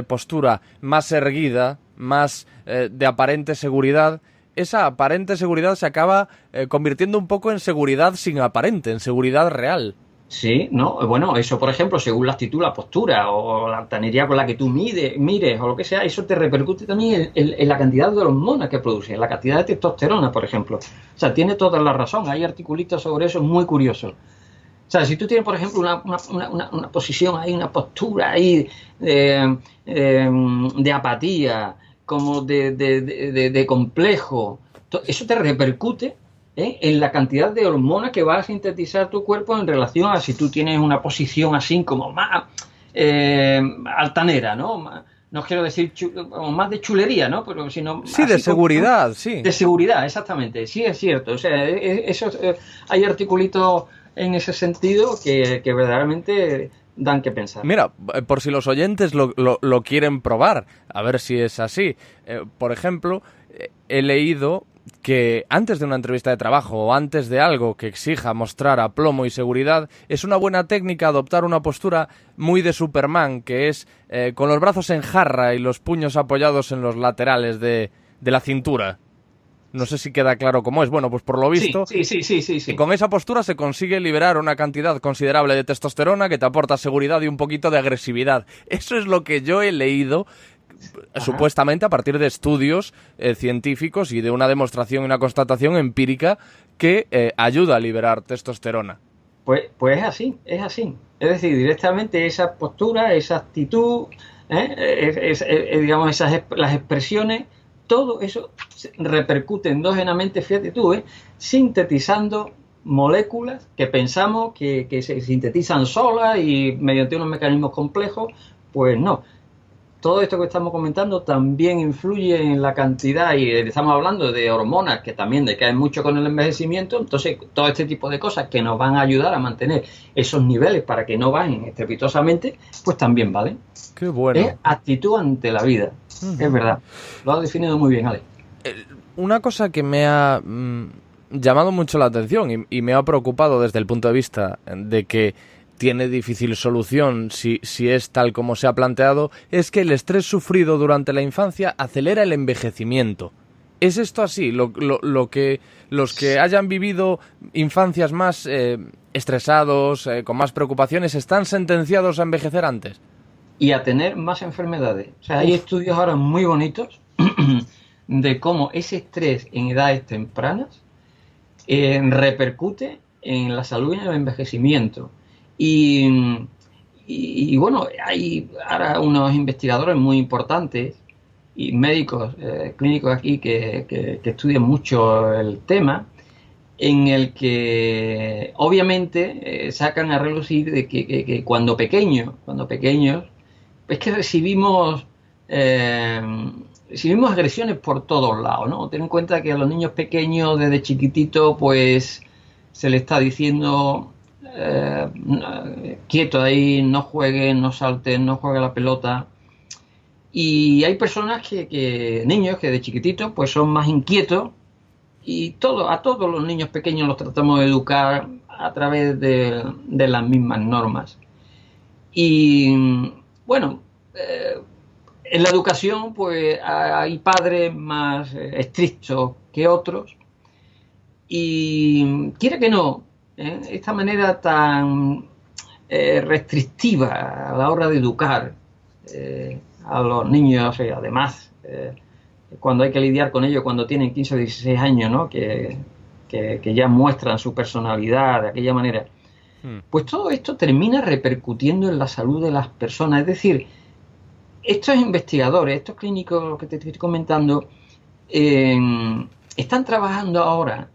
postura más erguida, más de aparente seguridad, esa aparente seguridad se acaba convirtiendo un poco en seguridad sin aparente, en seguridad real. Sí, no, bueno, eso por ejemplo, según la actitud, la postura o la altanería con la que tú mires o lo que sea, eso te repercute también en la cantidad de hormonas que produce, en la cantidad de testosterona, por ejemplo. O sea, tiene toda la razón, hay articulitos sobre eso muy curiosos. O sea, si tú tienes, por ejemplo, una posición ahí, una postura ahí de apatía, como de complejo, eso te repercute en la cantidad de hormonas que va a sintetizar tu cuerpo en relación a si tú tienes una posición así como más altanera, ¿no? No quiero decir más de chulería, ¿no? Pero sino sí, de seguridad, como, sí. De seguridad, exactamente. Sí, es cierto. O sea, eso, hay articulitos en ese sentido que verdaderamente dan que pensar. Mira, por si los oyentes lo quieren probar, a ver si es así. Por ejemplo, he leído que antes de una entrevista de trabajo o antes de algo que exija mostrar aplomo y seguridad, es una buena técnica adoptar una postura muy de Superman, que es con los brazos en jarra y los puños apoyados en los laterales de la cintura. No sé si queda claro cómo es. Bueno, pues por lo visto, sí. Con esa postura se consigue liberar una cantidad considerable de testosterona que te aporta seguridad y un poquito de agresividad. Eso es lo que yo he leído, supuestamente a partir de estudios científicos y de una demostración y una constatación empírica que ayuda a liberar testosterona. Pues es así. Es decir, directamente esa postura, esa actitud, digamos, las expresiones, todo eso repercute endógenamente, fíjate tú, sintetizando moléculas que pensamos que se sintetizan solas y mediante unos mecanismos complejos. Pues no. Todo esto que estamos comentando también influye en la cantidad, y estamos hablando de hormonas que también decaen mucho con el envejecimiento. Entonces, todo este tipo de cosas que nos van a ayudar a mantener esos niveles para que no bajen estrepitosamente, pues también valen. Qué bueno. Es actitud ante la vida. Es verdad. Lo has definido muy bien, Ale. Una cosa que me ha llamado mucho la atención y me ha preocupado desde el punto de vista de que tiene difícil solución si es tal como se ha planteado, es que el estrés sufrido durante la infancia acelera el envejecimiento. ¿Es esto así? Lo que los que hayan vivido infancias más estresados, con más preocupaciones, están sentenciados a envejecer antes. Y a tener más enfermedades. O sea, hay estudios ahora muy bonitos de cómo ese estrés en edades tempranas repercute en la salud y en el envejecimiento. Y bueno, hay ahora unos investigadores muy importantes y médicos clínicos aquí que estudian mucho el tema, en el que obviamente sacan a relucir de que cuando pequeños es que recibimos agresiones por todos lados, ¿no? Ten en cuenta que a los niños pequeños desde chiquitito pues se les está diciendo quieto ahí, no jueguen, no salten, no jueguen la pelota. Y hay personas niños que de chiquititos pues son más inquietos, y a todos los niños pequeños los tratamos de educar a través de las mismas normas. Y bueno, en la educación pues hay padres más estrictos que otros, y quiera que no, esta manera tan restrictiva a la hora de educar a los niños, además, cuando hay que lidiar con ellos cuando tienen 15 o 16 años, ¿no? que ya muestran su personalidad de aquella manera, pues todo esto termina repercutiendo en la salud de las personas. Es decir, estos investigadores, estos clínicos que te estoy comentando, están trabajando ahora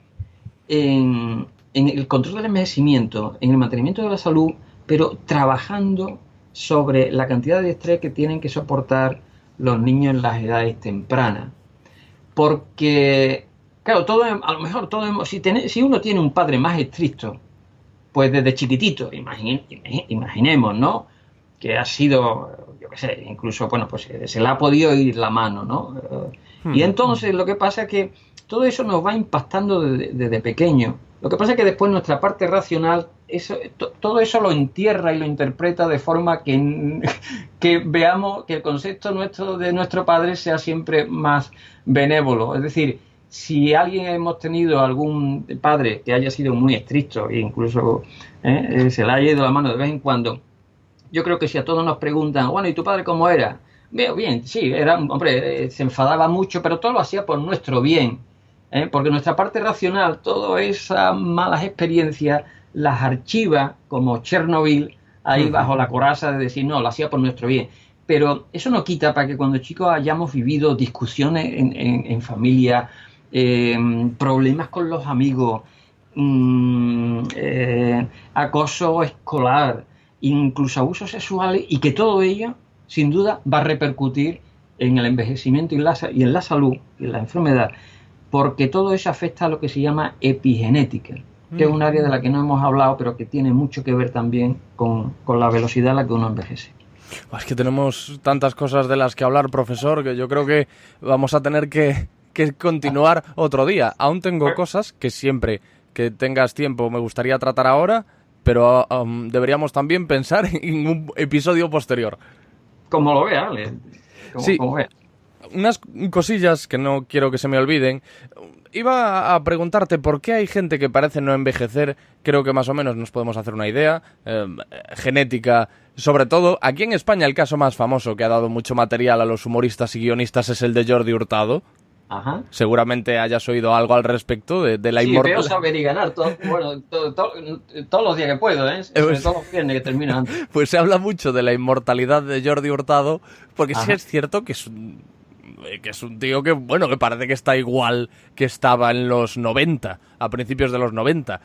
en el control del envejecimiento, en el mantenimiento de la salud, pero trabajando sobre la cantidad de estrés que tienen que soportar los niños en las edades tempranas. Porque, claro, a lo mejor si uno tiene un padre más estricto, pues desde chiquitito, imaginemos, ¿no? Que ha sido, yo qué sé, incluso, bueno, pues se le ha podido ir la mano, ¿no? Y entonces lo que pasa es que todo eso nos va impactando desde pequeño. Lo que pasa es que después nuestra parte racional, todo eso lo entierra y lo interpreta de forma que veamos que el concepto de nuestro padre sea siempre más benévolo. Es decir, si hemos tenido algún padre que haya sido muy estricto e incluso se le haya ido la mano de vez en cuando, yo creo que si a todos nos preguntan, bueno, ¿y tu padre cómo era? Bien, sí, era un hombre, se enfadaba mucho, pero todo lo hacía por nuestro bien. Porque nuestra parte racional, todas esas malas experiencias, las archiva como Chernobyl, ahí bajo la coraza de decir, no, lo hacía por nuestro bien. Pero eso no quita para que cuando chicos hayamos vivido discusiones en familia, problemas con los amigos, acoso escolar, incluso abusos sexuales, y que todo ello, sin duda, va a repercutir en el envejecimiento y en la salud y en la enfermedad. Porque todo eso afecta a lo que se llama epigenética, que es un área de la que no hemos hablado, pero que tiene mucho que ver también con la velocidad a la que uno envejece. Es que tenemos tantas cosas de las que hablar, profesor, que yo creo que vamos a tener que continuar otro día. Aún tengo cosas que siempre que tengas tiempo me gustaría tratar ahora, pero deberíamos también pensar en un episodio posterior. Como lo vea, Ale. Como vea. Unas cosillas que no quiero que se me olviden. Iba a preguntarte por qué hay gente que parece no envejecer. Creo que más o menos nos podemos hacer una idea. Genética, sobre todo. Aquí en España el caso más famoso que ha dado mucho material a los humoristas y guionistas es el de Jordi Hurtado. Ajá. Seguramente hayas oído algo al respecto de la inmortalidad. Sí, veo saber y ganar todos los días que puedo, sobre todo los viernes que termino antes. Pues se habla mucho de la inmortalidad de Jordi Hurtado, porque sí es cierto que es un tío que, bueno, que parece que está igual que estaba en los 90, a principios de los 90.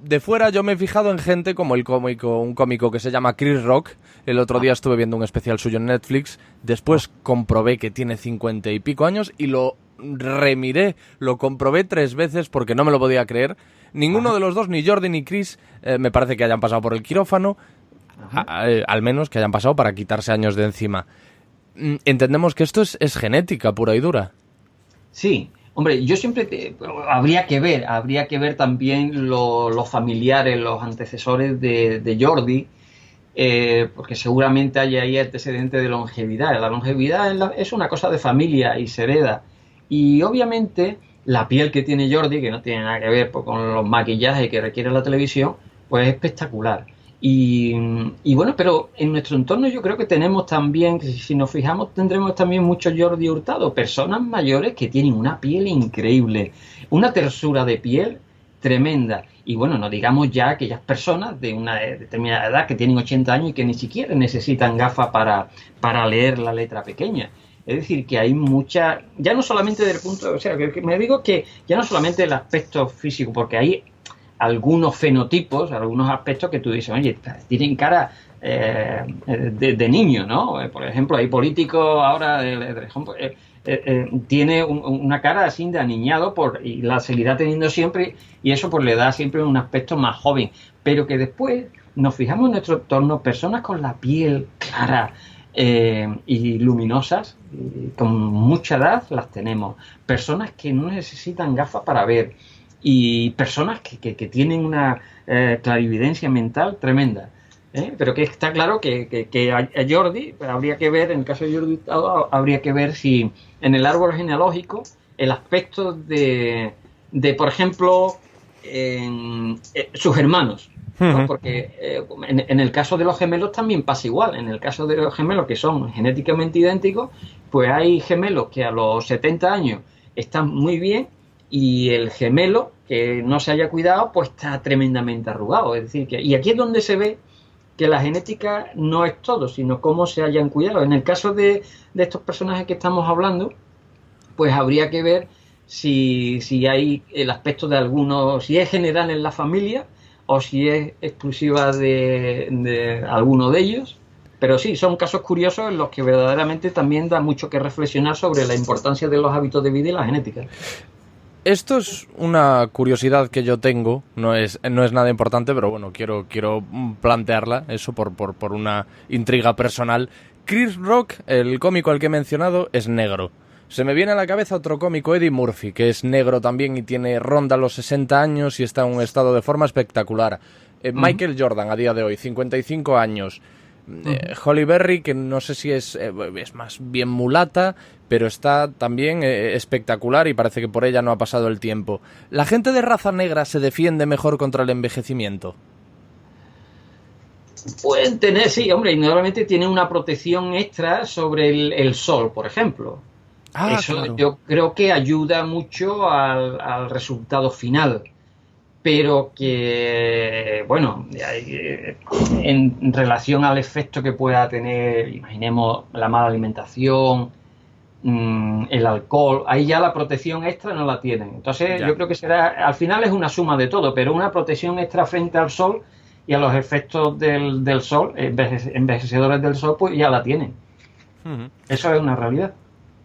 De fuera yo me he fijado en gente como un cómico que se llama Chris Rock. El otro día estuve viendo un especial suyo en Netflix. Después comprobé que tiene 50 y pico años y lo remiré, lo comprobé 3 veces porque no me lo podía creer. Ninguno de los dos, ni Jordi ni Chris, me parece que hayan pasado por el quirófano, al menos que hayan pasado para quitarse años de encima. Entendemos que esto es genética pura y dura. Sí, hombre, yo siempre habría que ver también los familiares, los antecesores de Jordi, porque seguramente hay ahí antecedentes de longevidad. La longevidad es una cosa de familia y se hereda. Y obviamente la piel que tiene Jordi, que no tiene nada que ver con los maquillajes que requiere la televisión, pues es espectacular. Y bueno, pero en nuestro entorno yo creo que tenemos también, si nos fijamos, tendremos también muchos Jordi Hurtado, personas mayores que tienen una piel increíble, una tersura de piel tremenda. Y bueno, no digamos ya aquellas personas de una determinada edad que tienen 80 años y que ni siquiera necesitan gafas para leer la letra pequeña. Es decir, que hay mucha, ya no solamente del punto, o sea, que me digo que ya no solamente el aspecto físico, porque hay algunos fenotipos, algunos aspectos que tú dices, oye, tienen cara de niño, ¿no? Por ejemplo, hay políticos ahora, tiene una cara así de aniñado y la seguirá teniendo siempre, y eso pues le da siempre un aspecto más joven. Pero que después nos fijamos en nuestro entorno, personas con la piel clara y luminosas, con mucha edad las tenemos. Personas que no necesitan gafas para ver. Y personas que tienen una clarividencia mental tremenda. Pero que está claro que a Jordi, habría que ver, en el caso de Jordi, habría que ver si en el árbol genealógico el aspecto de por ejemplo, sus hermanos. ¿no? Ujú. Porque en el caso de los gemelos también pasa igual. En el caso de los gemelos que son genéticamente idénticos, pues hay gemelos que a los 70 años están muy bien y el gemelo que no se haya cuidado pues está tremendamente arrugado. Es decir, y aquí es donde se ve que la genética no es todo, sino cómo se hayan cuidado. En el caso de estos personajes que estamos hablando, pues habría que ver si hay el aspecto de algunos, si es general en la familia o si es exclusiva de alguno de ellos. Pero sí, son casos curiosos en los que verdaderamente también da mucho que reflexionar sobre la importancia de los hábitos de vida y la genética. Esto es una curiosidad que yo tengo, no es nada importante, pero bueno, quiero plantearla, eso por una intriga personal. Chris Rock, el cómico al que he mencionado, es negro. Se me viene a la cabeza otro cómico, Eddie Murphy, que es negro también y ronda los 60 años y está en un estado de forma espectacular. Michael Jordan, a día de hoy, 55 años. Holly Berry, que no sé si es más bien mulata, pero está también espectacular y parece que por ella no ha pasado el tiempo. ¿La gente de raza negra se defiende mejor contra el envejecimiento? Pueden tener, sí, hombre, y normalmente tienen una protección extra sobre el sol, por ejemplo. Eso claro. Yo creo que ayuda mucho al resultado final. Pero que, bueno, en relación al efecto que pueda tener, imaginemos la mala alimentación, el alcohol, ahí ya la protección extra no la tienen. Entonces Ya. yo creo que al final es una suma de todo, pero una protección extra frente al sol y a los efectos del sol, envejecedores del sol, pues ya la tienen. Uh-huh. Eso es una realidad.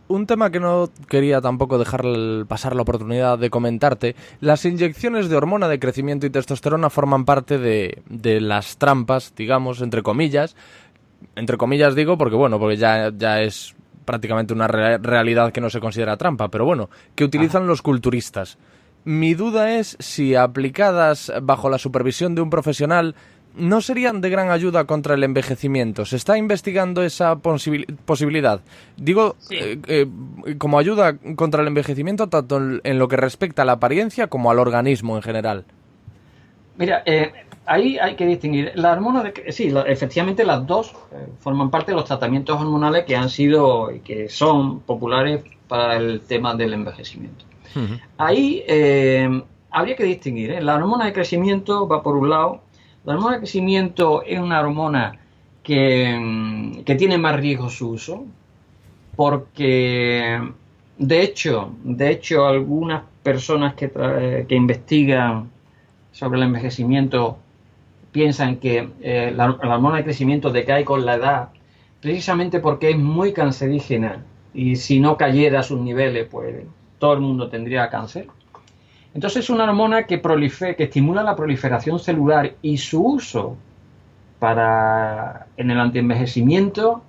Un tema que no quería tampoco dejar pasar la oportunidad de comentarte, las inyecciones de hormona de crecimiento y testosterona forman parte de las trampas, digamos, entre comillas digo, porque bueno, porque ya es prácticamente una realidad que no se considera trampa, pero bueno, que utilizan los culturistas. Mi duda es si aplicadas bajo la supervisión de un profesional no serían de gran ayuda contra el envejecimiento. ¿Se está investigando esa posibilidad? Digo, Sí. como ayuda contra el envejecimiento tanto en lo que respecta a la apariencia como al organismo en general. Mira, ahí hay que distinguir. La hormona efectivamente las dos forman parte de los tratamientos hormonales que han sido y que son populares para el tema del envejecimiento. Uh-huh. Ahí habría que distinguir. La hormona de crecimiento va por un lado. La hormona de crecimiento es una hormona que tiene más riesgo su uso, porque de hecho algunas personas que investigan sobre el envejecimiento piensan que la hormona de crecimiento decae con la edad, precisamente porque es muy cancerígena y si no cayera a sus niveles, pues todo el mundo tendría cáncer. Entonces es una hormona que estimula la proliferación celular y su uso en el antienvejecimiento,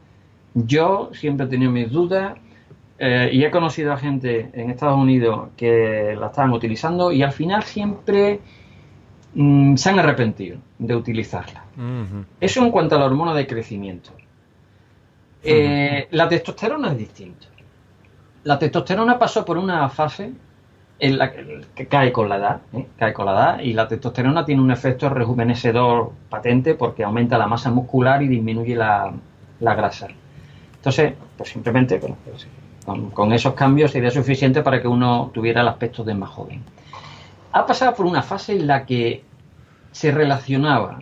yo siempre he tenido mis dudas y he conocido a gente en Estados Unidos que la estaban utilizando y al final siempre se han arrepentido de utilizarla. Uh-huh. Eso en cuanto a la hormona de crecimiento. La testosterona es distinto. La testosterona pasó por una fase en la que cae con la edad, y la testosterona tiene un efecto rejuvenecedor patente porque aumenta la masa muscular y disminuye la grasa. Entonces, pues simplemente con esos cambios sería suficiente para que uno tuviera el aspecto de más joven. Ha pasado por una fase en la que se relacionaba,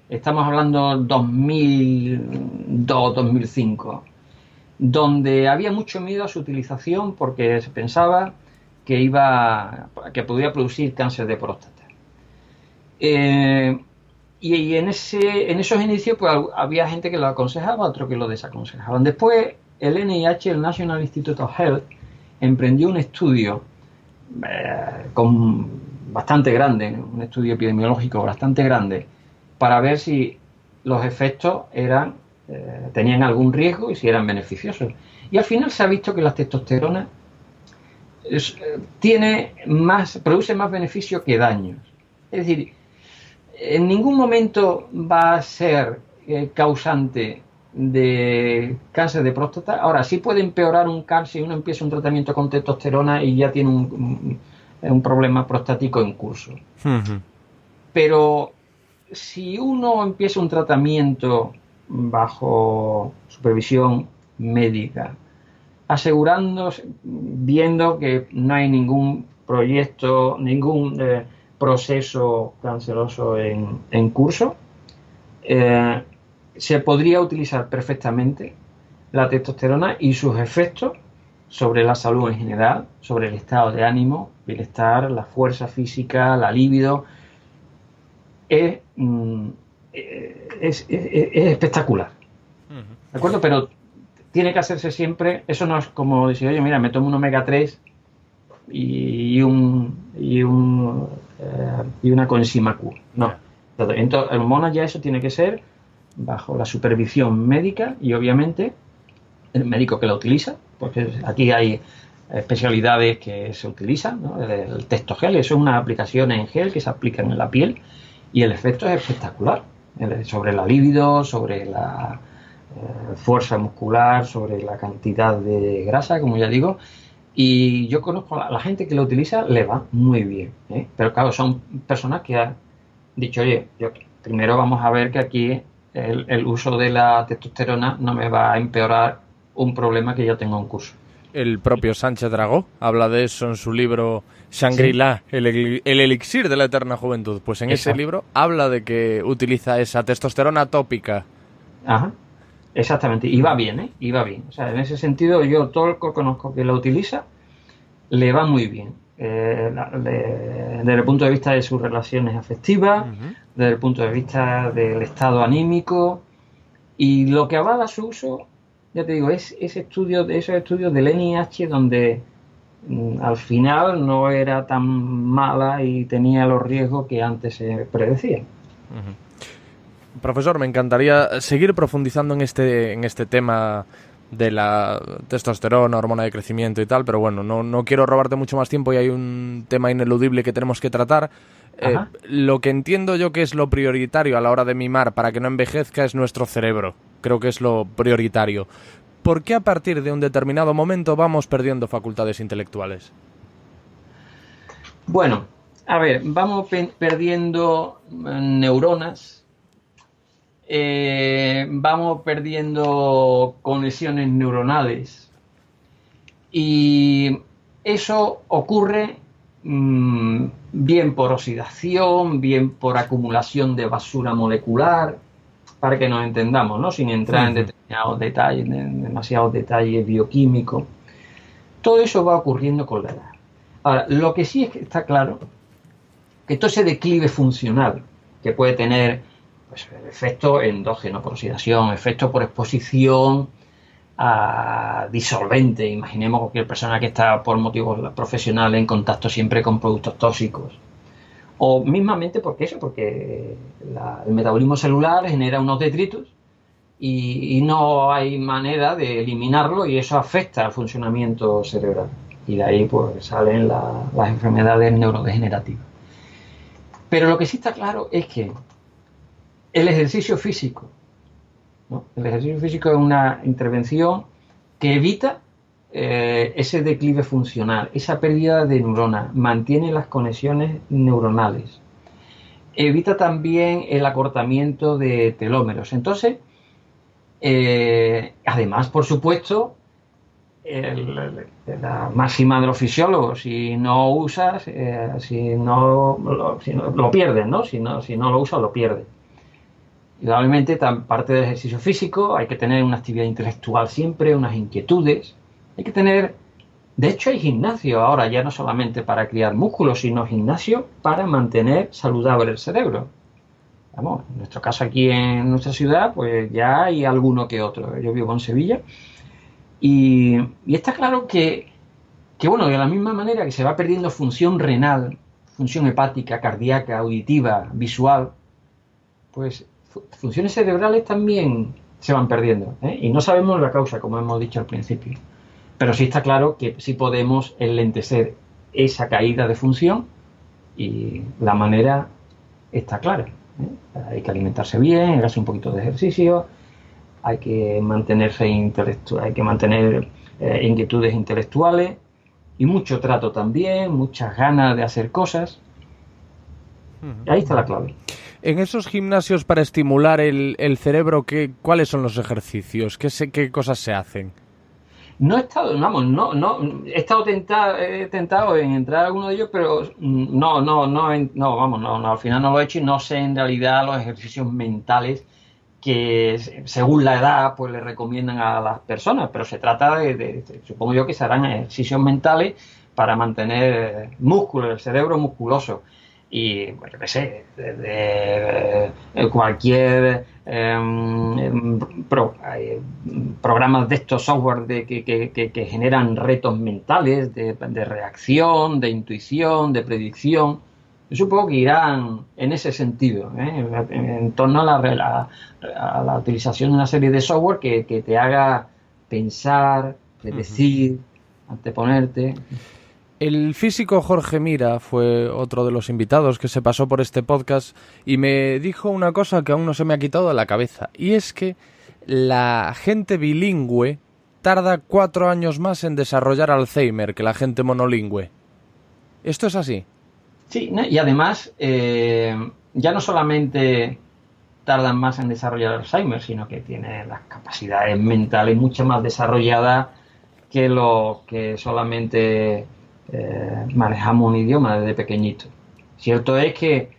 estamos hablando 2002, 2005, donde había mucho miedo a su utilización porque se pensaba que podía producir cáncer de próstata. Y en esos inicios pues había gente que lo aconsejaba, otros que lo desaconsejaban. Después el NIH, el National Institute of Health, emprendió un estudio bastante grande, un estudio epidemiológico bastante grande, para ver si los efectos tenían algún riesgo y si eran beneficiosos. Y al final se ha visto que la testosterona produce más beneficio que daños. Es decir, en ningún momento va a ser causante de cáncer de próstata. Ahora, sí puede empeorar un cáncer si uno empieza un tratamiento con testosterona y ya tiene un problema prostático en curso. Pero si uno empieza un tratamiento bajo supervisión médica, asegurándose, viendo que no hay ningún proyecto, ningún proceso canceroso en curso, se podría utilizar perfectamente la testosterona y sus efectos sobre la salud en general, sobre el estado de ánimo, bienestar, la fuerza física, la libido. Es espectacular. ¿De acuerdo? Pero tiene que hacerse siempre. Eso no es como decir, oye, mira, me tomo un omega 3 y una coenzima Q. No. Entonces, en hormonas ya eso tiene que ser bajo la supervisión médica y obviamente el médico que la utiliza, porque aquí hay especialidades que se utilizan, ¿no? El testogel, eso es una aplicación en gel que se aplica en la piel y el efecto es espectacular sobre la libido, sobre la fuerza muscular, sobre la cantidad de grasa, como ya digo. Y yo conozco a la gente que lo utiliza, le va muy bien, ¿eh? Pero claro, son personas que han dicho, oye, primero vamos a ver que aquí el uso de la testosterona no me va a empeorar un problema que ya tengo en curso. El propio Sánchez Dragó habla de eso en su libro Shangri-La, sí. el elixir de la eterna juventud. Pues en ese libro habla de que utiliza esa testosterona tópica. Ajá, exactamente. Y va bien, ¿eh? Y va bien. O sea, en ese sentido, yo todo el que conozco que lo utiliza, le va muy bien. Desde el punto de vista de sus relaciones afectivas, desde el punto de vista del estado anímico, y lo que avala su uso, ya te digo, es esos estudios del NIH donde al final no era tan mala y tenía los riesgos que antes se predecían. Profesor, me encantaría seguir profundizando en este tema de la testosterona, hormona de crecimiento y tal, pero bueno, no quiero robarte mucho más tiempo y hay un tema ineludible que tenemos que tratar. Lo que entiendo yo que es lo prioritario a la hora de mimar para que no envejezca es nuestro cerebro. Creo que es lo prioritario. ¿Por qué a partir de un determinado momento vamos perdiendo facultades intelectuales? Bueno, a ver, vamos perdiendo neuronas, vamos perdiendo conexiones neuronales y eso ocurre bien por oxidación, bien por acumulación de basura molecular, para que nos entendamos, ¿no? Sin entrar en determinados detalles, en demasiados detalles bioquímicos. Todo eso va ocurriendo con la edad. Ahora, lo que sí es que está claro, que todo ese declive funcional que puede tener pues, efecto endógeno por oxidación, efecto por exposición a disolvente, imaginemos cualquier persona que está por motivos profesionales en contacto siempre con productos tóxicos, o mismamente porque el metabolismo celular genera unos detritus y no hay manera de eliminarlo y eso afecta al funcionamiento cerebral y de ahí pues salen las enfermedades neurodegenerativas. Pero lo que sí está claro es que el ejercicio físico, ¿no? El ejercicio físico es una intervención que evita ese declive funcional, esa pérdida de neuronas, mantiene las conexiones neuronales, evita también el acortamiento de telómeros. Entonces, además, por supuesto, la máxima de los fisiólogos, si no usas, si no lo pierdes, ¿no? Si no lo usas, lo pierdes. Indudablemente, parte del ejercicio físico, hay que tener una actividad intelectual siempre, unas inquietudes. Hay que tener, de hecho hay gimnasio ahora, ya no solamente para crear músculos, sino gimnasio para mantener saludable el cerebro. Vamos, en nuestro caso aquí en nuestra ciudad, pues ya hay alguno que otro. Yo vivo en Sevilla y está claro que bueno, de la misma manera que se va perdiendo función renal, función hepática, cardíaca, auditiva, visual, pues funciones cerebrales también se van perdiendo, ¿eh? Y no sabemos la causa, como hemos dicho al principio. Pero sí está claro que sí podemos enlentecer esa caída de función y la manera está clara, ¿eh? Hay que alimentarse bien, hacer un poquito de ejercicio, hay que mantenerse hay que mantener inquietudes intelectuales y mucho trato también, muchas ganas de hacer cosas. Ahí está la clave. En esos gimnasios para estimular el cerebro, ¿cuáles son los ejercicios? ¿Qué cosas se hacen? No he estado, vamos, he estado tentado en entrar a alguno de ellos, pero al final no lo he hecho y no sé en realidad los ejercicios mentales que según la edad pues le recomiendan a las personas, pero se trata supongo yo que se harán ejercicios mentales para mantener el cerebro musculoso. Y, bueno, yo qué sé, cualquier programas de estos software que generan retos mentales de reacción, de intuición, de predicción. Yo supongo que irán en ese sentido, en torno a la utilización de una serie de software que te haga pensar, predecir, anteponerte. El físico Jorge Mira fue otro de los invitados que se pasó por este podcast y me dijo una cosa que aún no se me ha quitado de la cabeza, y es que la gente bilingüe tarda 4 años más en desarrollar Alzheimer que la gente monolingüe. ¿Esto es así? Sí, y además ya no solamente tardan más en desarrollar Alzheimer, sino que tiene las capacidades mentales mucho más desarrolladas que los que solamente manejamos un idioma desde pequeñito. Cierto es que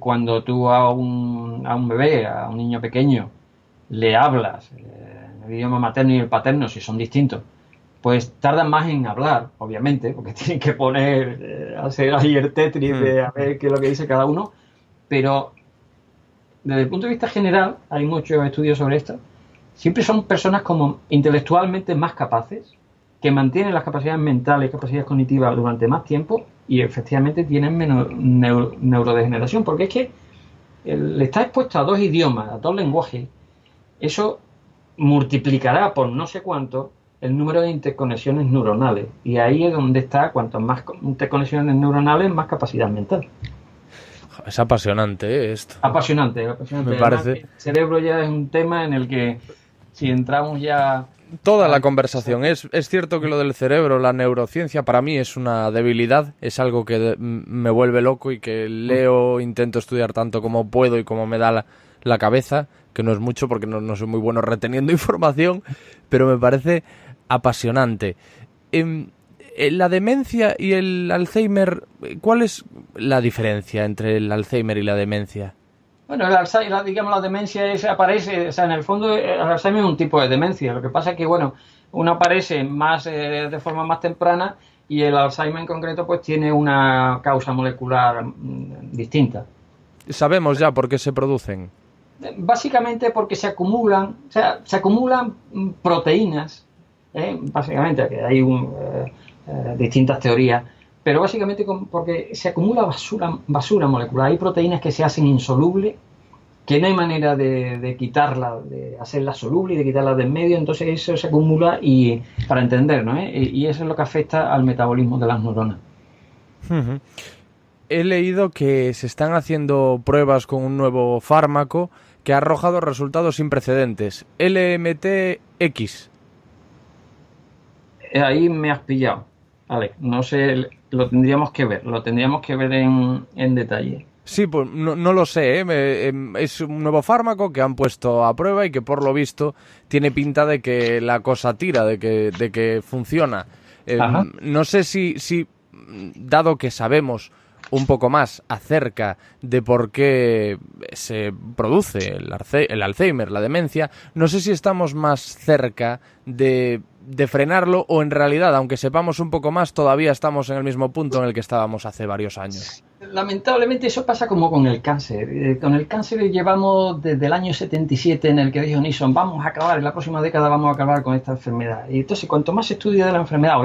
cuando tú a un bebé, a un niño pequeño, le hablas el idioma materno y el paterno, si son distintos, pues tardan más en hablar, obviamente, porque tienen que hacer ahí el Tetris de a ver qué es lo que dice cada uno, pero desde el punto de vista general, hay muchos estudios sobre esto, siempre son personas como intelectualmente más capaces, que mantienen las capacidades mentales y capacidades cognitivas durante más tiempo y efectivamente tienen menos neurodegeneración, porque es que le está expuesto a 2 idiomas, a 2 lenguajes, eso multiplicará por no sé cuánto el número de interconexiones neuronales, y ahí es donde está, cuanto más interconexiones neuronales, más capacidad mental. Es apasionante, esto. Apasionante. Me parece. El cerebro ya es un tema en el que si entramos ya... Toda la conversación. Es cierto que lo del cerebro, la neurociencia, para mí es una debilidad, es algo que me vuelve loco y que leo, intento estudiar tanto como puedo y como me da la cabeza, que no es mucho porque no soy muy bueno reteniendo información, pero me parece apasionante. La demencia y el Alzheimer, ¿cuál es la diferencia entre el Alzheimer y la demencia? Bueno, la demencia aparece, o sea, en el fondo el Alzheimer es un tipo de demencia. Lo que pasa es que, bueno, uno aparece más de forma más temprana y el Alzheimer en concreto pues tiene una causa molecular distinta. ¿Sabemos ya por qué se producen? Básicamente porque se acumulan proteínas, básicamente, que hay distintas teorías, pero básicamente porque se acumula basura molecular. Hay proteínas que se hacen insolubles, que no hay manera de quitarla, de hacerla soluble y de quitarla del medio, entonces eso se acumula y para entender, ¿no? Y eso es lo que afecta al metabolismo de las neuronas. Uh-huh. He leído que se están haciendo pruebas con un nuevo fármaco que ha arrojado resultados sin precedentes. LMT-X. Ahí me has pillado. Vale, no sé, lo tendríamos que ver en detalle. Sí, pues no lo sé, es un nuevo fármaco que han puesto a prueba y que por lo visto tiene pinta de que la cosa tira, de que funciona. No sé si, dado que sabemos un poco más acerca de por qué se produce el Alzheimer, la demencia, no sé si estamos más cerca de frenarlo o en realidad, aunque sepamos un poco más, todavía estamos en el mismo punto en el que estábamos hace varios años. Lamentablemente eso pasa como con el cáncer. Con el cáncer llevamos desde el año 77 en el que dijo Nixon, vamos a acabar, en la próxima década vamos a acabar con esta enfermedad. Y entonces cuanto más se estudia de la enfermedad,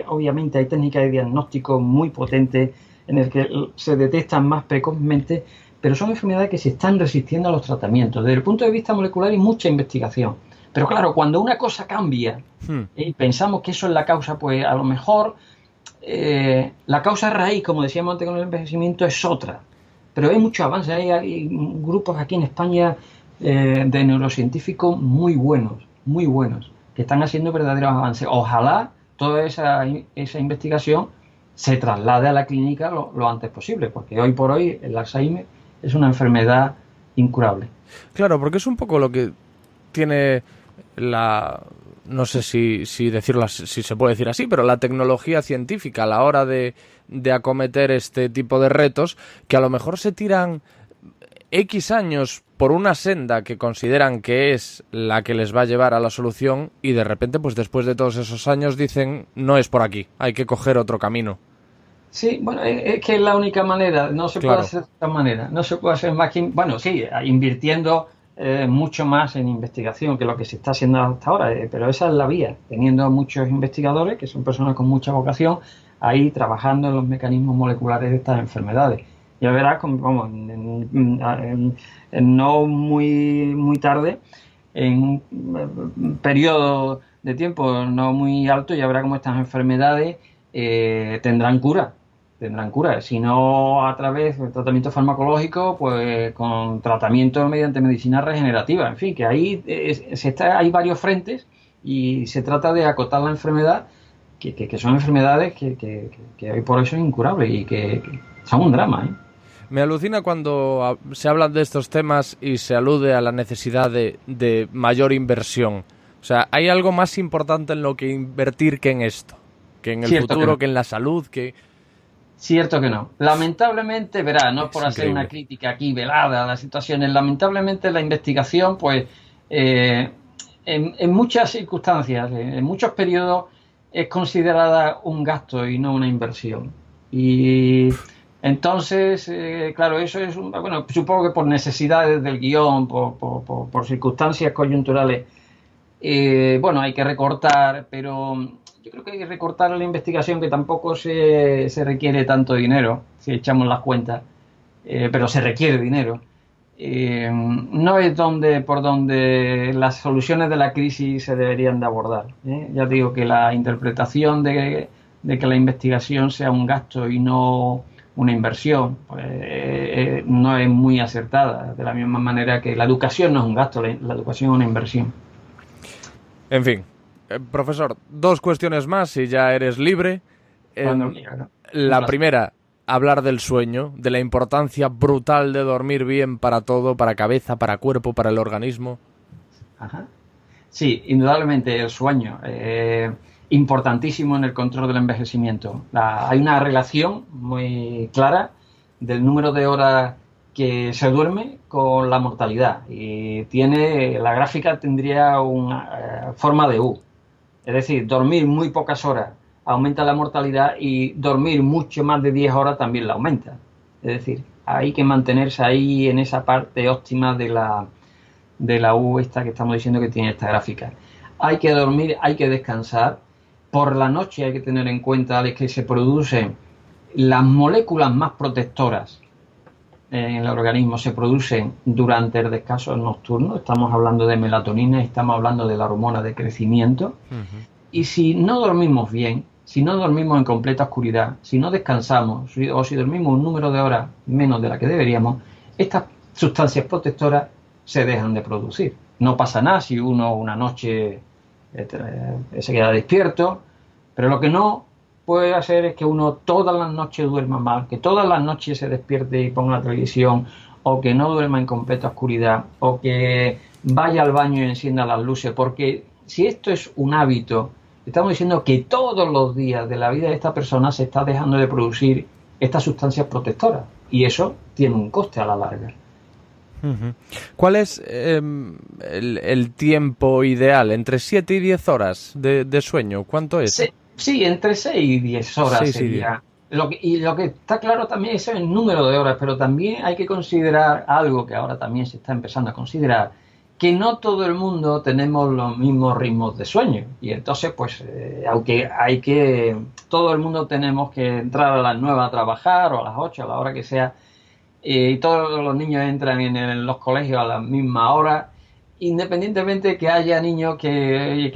obviamente hay técnicas de diagnóstico muy potentes en el que se detectan más precozmente, pero son enfermedades que se están resistiendo a los tratamientos. Desde el punto de vista molecular hay mucha investigación. Pero claro, cuando una cosa cambia y pensamos que eso es la causa, pues a lo mejor la causa raíz, como decíamos antes con el envejecimiento, es otra. Pero hay mucho avance, hay grupos aquí en España de neurocientíficos muy buenos, que están haciendo verdaderos avances. Ojalá toda esa investigación se traslade a la clínica lo antes posible, porque hoy por hoy el Alzheimer es una enfermedad incurable. Claro, porque es un poco lo que tiene no sé si decirlo, si se puede decir así, pero la tecnología científica a la hora de acometer este tipo de retos, que a lo mejor se tiran X años por una senda que consideran que es la que les va a llevar a la solución y de repente, pues después de todos esos años dicen, no es por aquí, hay que coger otro camino. Sí, bueno, es que es la única manera, no se puede hacer de otra manera, no se puede hacer más que, bueno, sí, invirtiendo mucho más en investigación que lo que se está haciendo hasta ahora, pero esa es la vía, teniendo muchos investigadores que son personas con mucha vocación ahí trabajando en los mecanismos moleculares de estas enfermedades. Ya verás, vamos, no muy tarde, en un periodo de tiempo no muy alto, ya verás cómo estas enfermedades tendrán cura, si no a través del tratamiento farmacológico, pues con tratamiento mediante medicina regenerativa, en fin, que ahí hay varios frentes y se trata de acotar la enfermedad, que son enfermedades que hoy por hoy son incurables y que son un drama, ¿eh? Me alucina cuando se hablan de estos temas y se alude a la necesidad de mayor inversión. O sea, ¿hay algo más importante en lo que invertir que en esto? Que en el futuro, que en la salud, que... Cierto que no. Lamentablemente, verá, no es por hacer una crítica aquí velada a las situaciones, lamentablemente la investigación, pues, en muchas circunstancias, en muchos periodos, es considerada un gasto y no una inversión. Y entonces, claro, eso es, bueno, supongo que por necesidades del guión, por circunstancias coyunturales, bueno, hay que recortar, pero yo creo que hay que recortar la investigación, que tampoco se requiere tanto dinero, si echamos las cuentas, pero se requiere dinero. No es por donde las soluciones de la crisis se deberían de abordar. Ya digo que la interpretación de que la investigación sea un gasto y no una inversión, pues, no es muy acertada, de la misma manera que la educación no es un gasto, la educación es una inversión. En fin, profesor, 2 cuestiones más y ya eres libre. La primera, hablar del sueño, de la importancia brutal de dormir bien para todo, para cabeza, para cuerpo, para el organismo. Ajá. Sí, indudablemente el sueño, importantísimo en el control del envejecimiento. Hay una relación muy clara del número de horas que se duerme con la mortalidad, y la gráfica tendría una forma de U. Es decir, dormir muy pocas horas aumenta la mortalidad y dormir mucho más de 10 horas también la aumenta. Es decir, hay que mantenerse ahí en esa parte óptima de la U esta que estamos diciendo que tiene esta gráfica. Hay que dormir, hay que descansar. Por la noche hay que tener en cuenta que se producen las moléculas más protectoras en el organismo, se producen durante el descanso nocturno. Estamos hablando de melatonina, estamos hablando de la hormona de crecimiento. Uh-huh. Y si no dormimos bien, si no dormimos en completa oscuridad, si no descansamos o si dormimos un número de horas menos de la que deberíamos, estas sustancias protectoras se dejan de producir. No pasa nada si uno una noche se queda despierto, pero lo que no puede hacer es que uno todas las noches duerma mal, que todas las noches se despierte y ponga la televisión, o que no duerma en completa oscuridad, o que vaya al baño y encienda las luces, porque si esto es un hábito, estamos diciendo que todos los días de la vida de esta persona se está dejando de producir estas sustancias protectoras, y eso tiene un coste a la larga. Uh-huh. ¿Cuál es el tiempo ideal? ¿Entre 7 y 10 horas de sueño? ¿Cuánto es? Sí, entre 6 y 10 horas sería. Lo que está claro también es el número de horas, pero también hay que considerar algo que ahora también se está empezando a considerar, que no todo el mundo tenemos los mismos ritmos de sueño. Y entonces, pues, aunque todo el mundo tenemos que entrar a las 9 a trabajar, o a las 8, a la hora que sea, y todos los niños entran en los colegios a la misma hora, independientemente que haya niños que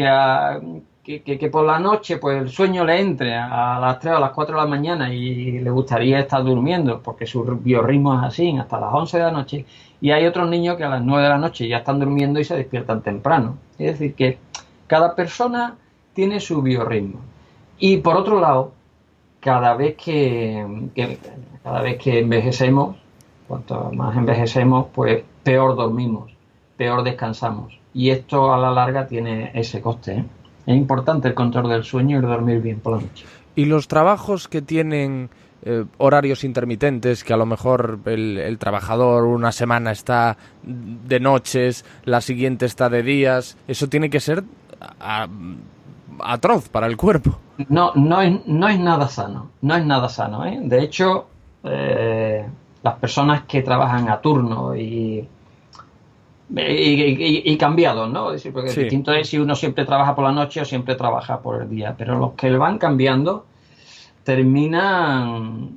por la noche pues el sueño le entre a las 3 o a las 4 de la mañana y le gustaría estar durmiendo porque su biorritmo es así hasta las 11 de la noche, y hay otros niños que a las 9 de la noche ya están durmiendo y se despiertan temprano. Es decir, que cada persona tiene su biorritmo. Y por otro lado, cada vez que envejecemos, cuanto más envejecemos, pues peor dormimos, peor descansamos. Y esto a la larga tiene ese coste, ¿eh? Es importante el control del sueño y dormir bien por la noche. ¿Y los trabajos que tienen horarios intermitentes, que a lo mejor el trabajador una semana está de noches, la siguiente está de días, eso tiene que ser atroz para el cuerpo? No es nada sano, no es nada sano, ¿eh? De hecho, las personas que trabajan a turno y cambiados, ¿no? Es decir, porque Sí. distinto es si uno siempre trabaja por la noche o siempre trabaja por el día, pero los que van cambiando terminan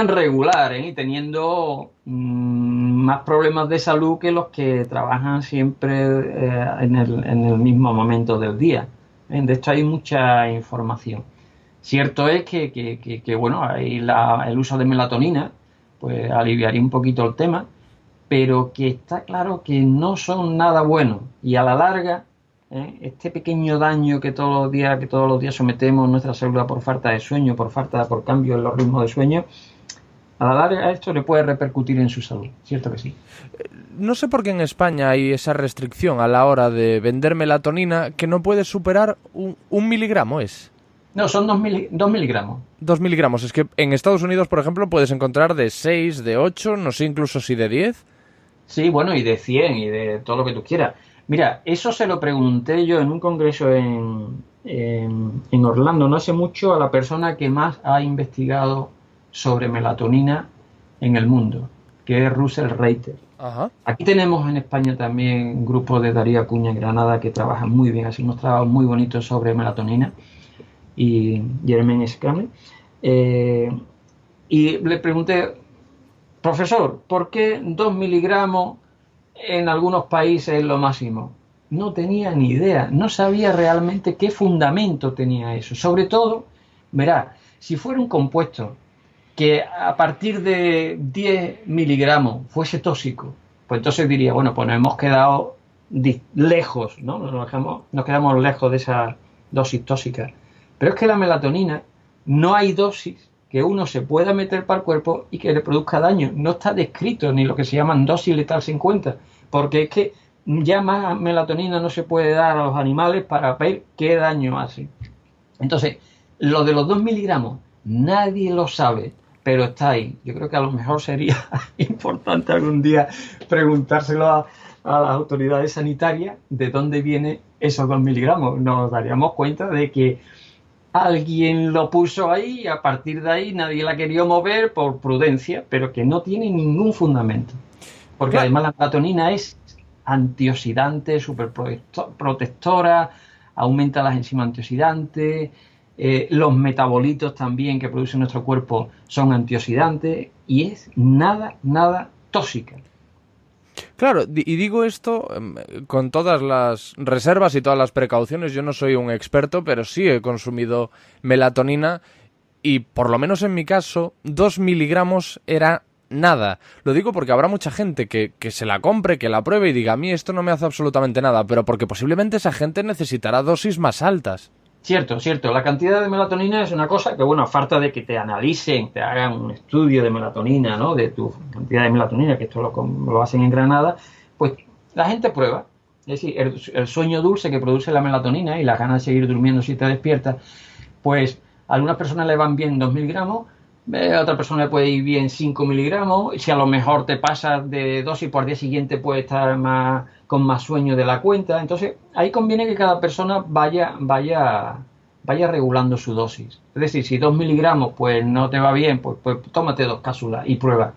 regular, ¿eh? Y teniendo más problemas de salud que los que trabajan siempre en el mismo momento del día. De esto hay mucha información. Cierto es que bueno, ahí el uso de melatonina pues aliviaría un poquito el tema, pero que está claro que no son nada buenos y a la larga este pequeño daño que todos los días sometemos nuestra célula por falta de sueño, por cambio en los ritmos de sueño, a la larga esto le puede repercutir en su salud, cierto que sí. No sé por qué en España hay esa restricción a la hora de vender melatonina que no puede superar un miligramo, ¿es? No, son 2 miligramos. 2 miligramos. Es que en Estados Unidos, por ejemplo, puedes encontrar de 6, de 8, no sé incluso si de 10. Sí, bueno, y de 100 y de todo lo que tú quieras. Mira, eso se lo pregunté yo en un congreso en Orlando no hace mucho a la persona que más ha investigado sobre melatonina en el mundo, que es Russell Reiter. Ajá. Aquí tenemos en España también un grupo de Darío Acuña en Granada que trabajan muy bien, hacen unos trabajos muy bonitos sobre melatonina, y Jeremy Scamley. Y le pregunté, profesor, ¿por qué 2 miligramos en algunos países es lo máximo? No tenía ni idea, no sabía realmente qué fundamento tenía eso. Sobre todo, verá, si fuera un compuesto que a partir de 10 miligramos fuese tóxico, pues entonces diría, bueno, pues nos hemos quedado lejos, ¿no? Nos quedamos lejos de esa dosis tóxica. Pero es que la melatonina no hay dosis que uno se pueda meter para el cuerpo y que le produzca daño. No está descrito ni lo que se llaman dosis letal 50, porque es que ya más melatonina no se puede dar a los animales para ver qué daño hace. Entonces, lo de los 2 miligramos, nadie lo sabe, pero está ahí. Yo creo que a lo mejor sería importante algún día preguntárselo a las autoridades sanitarias de dónde vienen esos 2 miligramos. Nos daríamos cuenta de que alguien lo puso ahí y a partir de ahí nadie la quería mover por prudencia, pero que no tiene ningún fundamento. Porque además la melatonina es antioxidante, súper protectora, aumenta las enzimas antioxidantes, los metabolitos también que produce nuestro cuerpo son antioxidantes y es nada tóxica. Claro, y digo esto con todas las reservas y todas las precauciones. Yo no soy un experto, pero sí he consumido melatonina y por lo menos en mi caso 2 miligramos era nada. Lo digo porque habrá mucha gente que se la compre, que la pruebe y diga, a mí esto no me hace absolutamente nada, pero porque posiblemente esa gente necesitará dosis más altas. Cierto. La cantidad de melatonina es una cosa que, bueno, a falta de que te analicen, te hagan un estudio de melatonina, ¿no? De tu cantidad de melatonina, que esto lo hacen en Granada, pues la gente prueba. Es decir, el sueño dulce que produce la melatonina y las ganas de seguir durmiendo si te despiertas, pues a algunas personas le van bien 2 miligramos, a otra persona le puede ir bien 5 miligramos, si a lo mejor te pasas de dosis por día siguiente puede estar con más sueño de la cuenta. Entonces ahí conviene que cada persona vaya regulando su dosis. Es decir, si 2 miligramos pues no te va bien, pues tómate 2 cápsulas y prueba.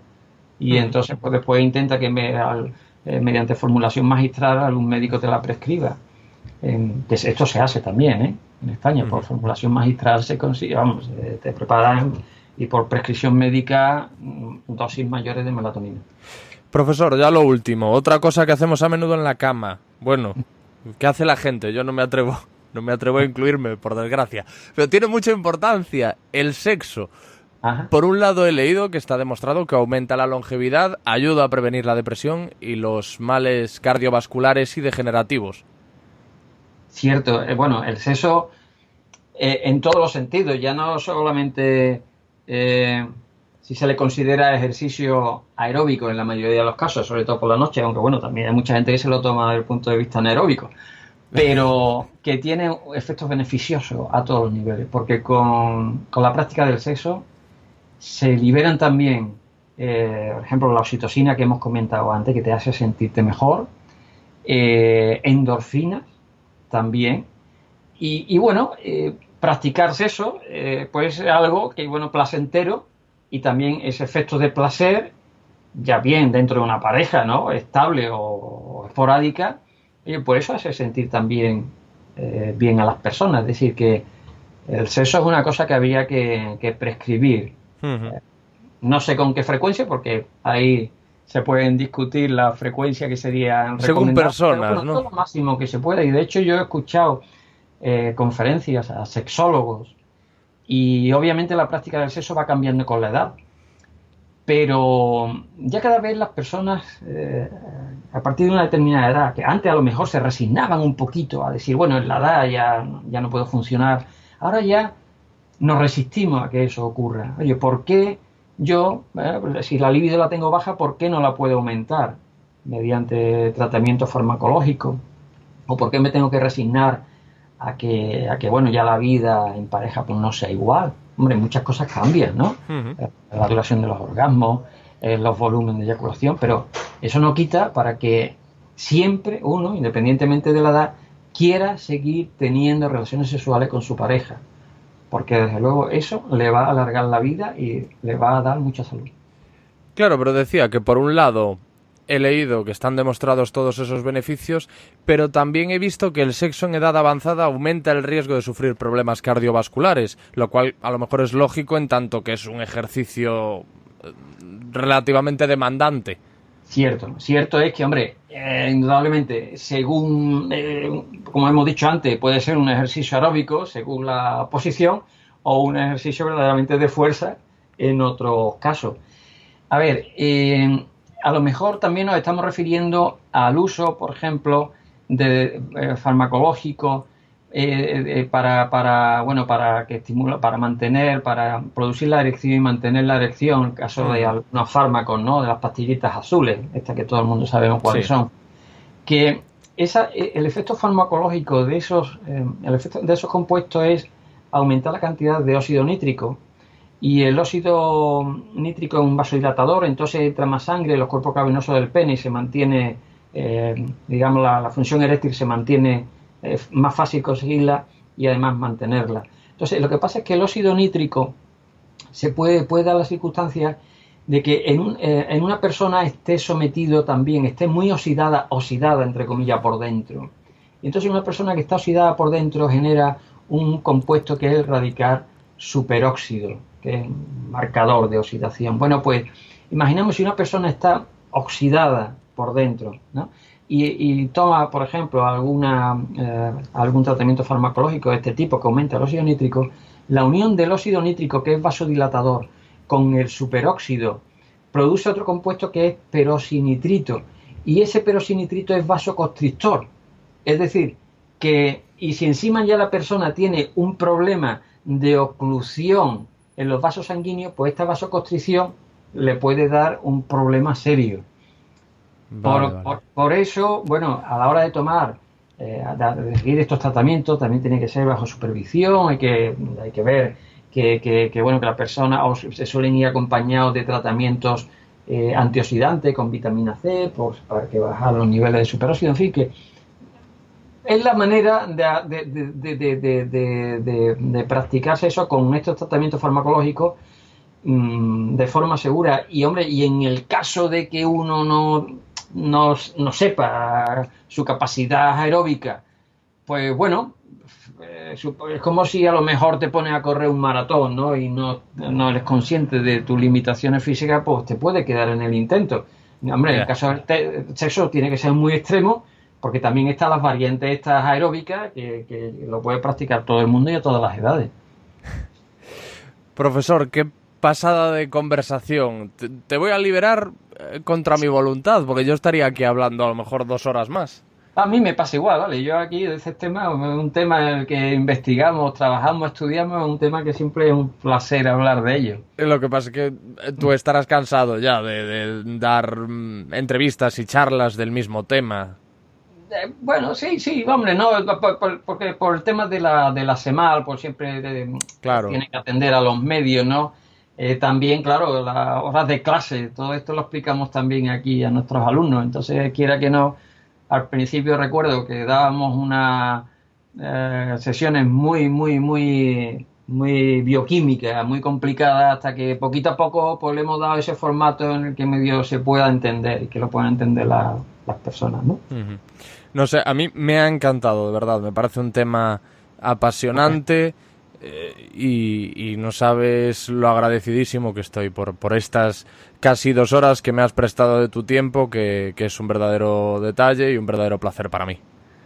Y entonces pues después intenta que mediante formulación magistral algún médico te la prescriba. Que esto se hace también, en España, por formulación magistral se consigue, te preparan y por prescripción médica dosis mayores de melatonina. Profesor, ya lo último, otra cosa que hacemos a menudo en la cama. Bueno, ¿qué hace la gente? Yo no me atrevo a incluirme, por desgracia. Pero tiene mucha importancia el sexo. Ajá. Por un lado he leído que está demostrado que aumenta la longevidad, ayuda a prevenir la depresión y los males cardiovasculares y degenerativos. Cierto, bueno, el sexo en todos los sentidos, ya no solamente si se le considera ejercicio aeróbico en la mayoría de los casos, sobre todo por la noche, aunque bueno, también hay mucha gente que se lo toma desde el punto de vista anaeróbico, pero que tiene efectos beneficiosos a todos los niveles, porque con la práctica del sexo se liberan también, por ejemplo, la oxitocina que hemos comentado antes, que te hace sentirte mejor, endorfinas también, y bueno, practicar sexo pues es algo que, bueno, placentero, y también ese efecto de placer, ya bien dentro de una pareja, ¿no?, estable o esporádica, pues eso hace sentir también bien a las personas. Es decir, que el sexo es una cosa que habría que prescribir. Ujú. No sé con qué frecuencia, porque ahí se pueden discutir la frecuencia que sería Según recomendable, personas, pero, bueno, ¿no? todo lo máximo que se pueda. Y de hecho yo he escuchado conferencias a sexólogos, y obviamente la práctica del sexo va cambiando con la edad. Pero ya cada vez las personas, a partir de una determinada edad, que antes a lo mejor se resignaban un poquito a decir, bueno, en la edad ya no puedo funcionar, ahora ya nos resistimos a que eso ocurra. Oye, ¿por qué yo, si la libido la tengo baja, por qué no la puedo aumentar mediante tratamiento farmacológico? ¿O por qué me tengo que resignar a que bueno, ya la vida en pareja pues no sea igual? Hombre, muchas cosas cambian, ¿no? Ujú. La duración de los orgasmos, los volúmenes de eyaculación, pero eso no quita para que siempre uno, independientemente de la edad, quiera seguir teniendo relaciones sexuales con su pareja, porque desde luego eso le va a alargar la vida y le va a dar mucha salud. Claro, pero decía que por un lado he leído que están demostrados todos esos beneficios, pero también he visto que el sexo en edad avanzada aumenta el riesgo de sufrir problemas cardiovasculares, lo cual a lo mejor es lógico en tanto que es un ejercicio relativamente demandante. Cierto es que, hombre, indudablemente, según, como hemos dicho antes, puede ser un ejercicio aeróbico según la posición, o un ejercicio verdaderamente de fuerza en otros casos. A ver, a lo mejor también nos estamos refiriendo al uso, por ejemplo, de farmacológico para que estimula, para mantener, para producir la erección y mantener la erección, en el caso de algunos fármacos, ¿no?, de las pastillitas azules, estas que todo el mundo sabemos cuáles son. Que el efecto farmacológico de esos compuestos es aumentar la cantidad de óxido nítrico. Y el óxido nítrico es un vasodilatador, entonces entra más sangre en los cuerpos cavernosos del pene y se mantiene, digamos, la función eréctil se mantiene, más fácil conseguirla y además mantenerla. Entonces, lo que pasa es que el óxido nítrico se puede dar la circunstancia de que en una persona esté sometido también, esté muy oxidada entre comillas, por dentro. Y entonces una persona que está oxidada por dentro genera un compuesto que es el radical superóxido, que es un marcador de oxidación. Bueno, pues imaginemos si una persona está oxidada por dentro, ¿no?, y toma, por ejemplo, algún tratamiento farmacológico de este tipo que aumenta el óxido nítrico. La unión del óxido nítrico, que es vasodilatador, con el superóxido produce otro compuesto que es perosinitrito, y ese perosinitrito es vasoconstrictor. Es decir, y si encima ya la persona tiene un problema de oclusión en los vasos sanguíneos, pues esta vasoconstricción le puede dar un problema serio. Por eso, bueno, a la hora de tomar, de seguir estos tratamientos, también tiene que ser bajo supervisión. Hay que ver que la persona, o se suelen ir acompañados de tratamientos antioxidantes con vitamina C, pues, para que bajar los niveles de superóxido. En fin, que es la manera de practicarse eso con estos tratamientos farmacológicos de forma segura. Y, hombre, y en el caso de que uno no sepa su capacidad aeróbica, pues bueno, es como si a lo mejor te pones a correr un maratón, ¿no?, y no eres consciente de tus limitaciones físicas, pues te puede quedar en el intento. Hombre, en el caso del sexo tiene que ser muy extremo, porque también están las variantes estas aeróbicas que lo puede practicar todo el mundo y a todas las edades. Profesor, qué pasada de conversación. Te voy a liberar contra mi voluntad, porque yo estaría aquí hablando a lo mejor 2 horas más. A mí me pasa igual, ¿vale? Yo aquí de ese tema, un tema en el que investigamos, trabajamos, estudiamos, es un tema que siempre es un placer hablar de ello. Lo que pasa es que tú estarás cansado ya de dar entrevistas y charlas del mismo tema. Bueno, sí, hombre, no, porque por el tema de la SEMAL, por siempre Claro. tiene que atender a los medios, ¿no? También, claro, las horas de clase, todo esto lo explicamos también aquí a nuestros alumnos, entonces, quiera que no, al principio recuerdo que dábamos unas sesiones muy bioquímicas, muy complicadas, hasta que poquito a poco pues, le hemos dado ese formato en el que medio se pueda entender y que lo puedan entender las personas, ¿no? Uh-huh. No sé, a mí me ha encantado, de verdad. Me parece un tema apasionante y no sabes lo agradecidísimo que estoy por estas casi 2 horas que me has prestado de tu tiempo, que es un verdadero detalle y un verdadero placer para mí.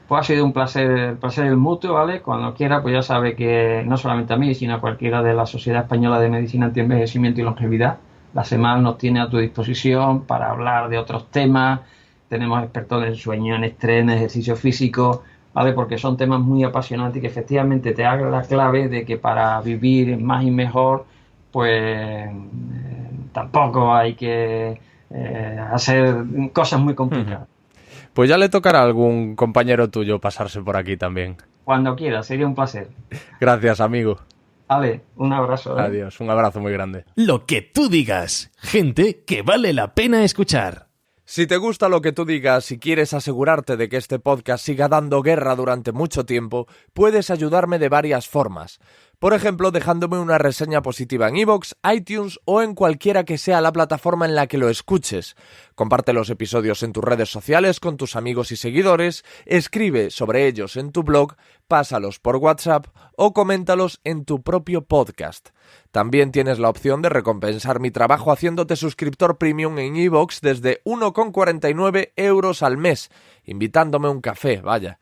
Pues ha sido un placer, el placer es mutuo, ¿vale? Cuando quiera, pues ya sabe que no solamente a mí, sino a cualquiera de la Sociedad Española de Medicina Antienvejecimiento y Longevidad, la SEMAL nos tiene a tu disposición para hablar de otros temas. Tenemos expertos en sueño, en estrés, en ejercicio físico, ¿vale? Porque son temas muy apasionantes y que efectivamente te hagan la clave de que para vivir más y mejor, pues tampoco hay que hacer cosas muy complicadas. Pues ya le tocará a algún compañero tuyo pasarse por aquí también. Cuando quiera, sería un placer. Gracias, amigo. Vale, un abrazo. Adiós, un abrazo muy grande. Lo que tú digas. Gente que vale la pena escuchar. Si te gusta lo que tú digas y quieres asegurarte de que este podcast siga dando guerra durante mucho tiempo, puedes ayudarme de varias formas. Por ejemplo, dejándome una reseña positiva en iVoox, iTunes o en cualquiera que sea la plataforma en la que lo escuches. Comparte los episodios en tus redes sociales con tus amigos y seguidores, escribe sobre ellos en tu blog, pásalos por WhatsApp o coméntalos en tu propio podcast. También tienes la opción de recompensar mi trabajo haciéndote suscriptor premium en iVoox desde 1,49 € al mes, invitándome un café, vaya.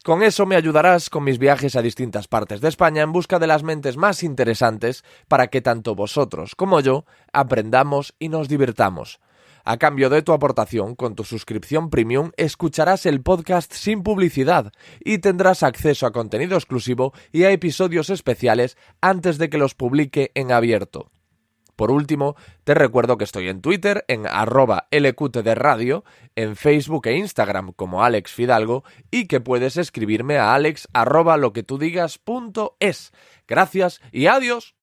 Con eso me ayudarás con mis viajes a distintas partes de España en busca de las mentes más interesantes para que tanto vosotros como yo aprendamos y nos divirtamos. A cambio de tu aportación, con tu suscripción premium, escucharás el podcast sin publicidad y tendrás acceso a contenido exclusivo y a episodios especiales antes de que los publique en abierto. Por último, te recuerdo que estoy en Twitter, en @LQTDRadio, en Facebook e Instagram como Alex Fidalgo y que puedes escribirme a alex@loquetudigas.es. Gracias y adiós.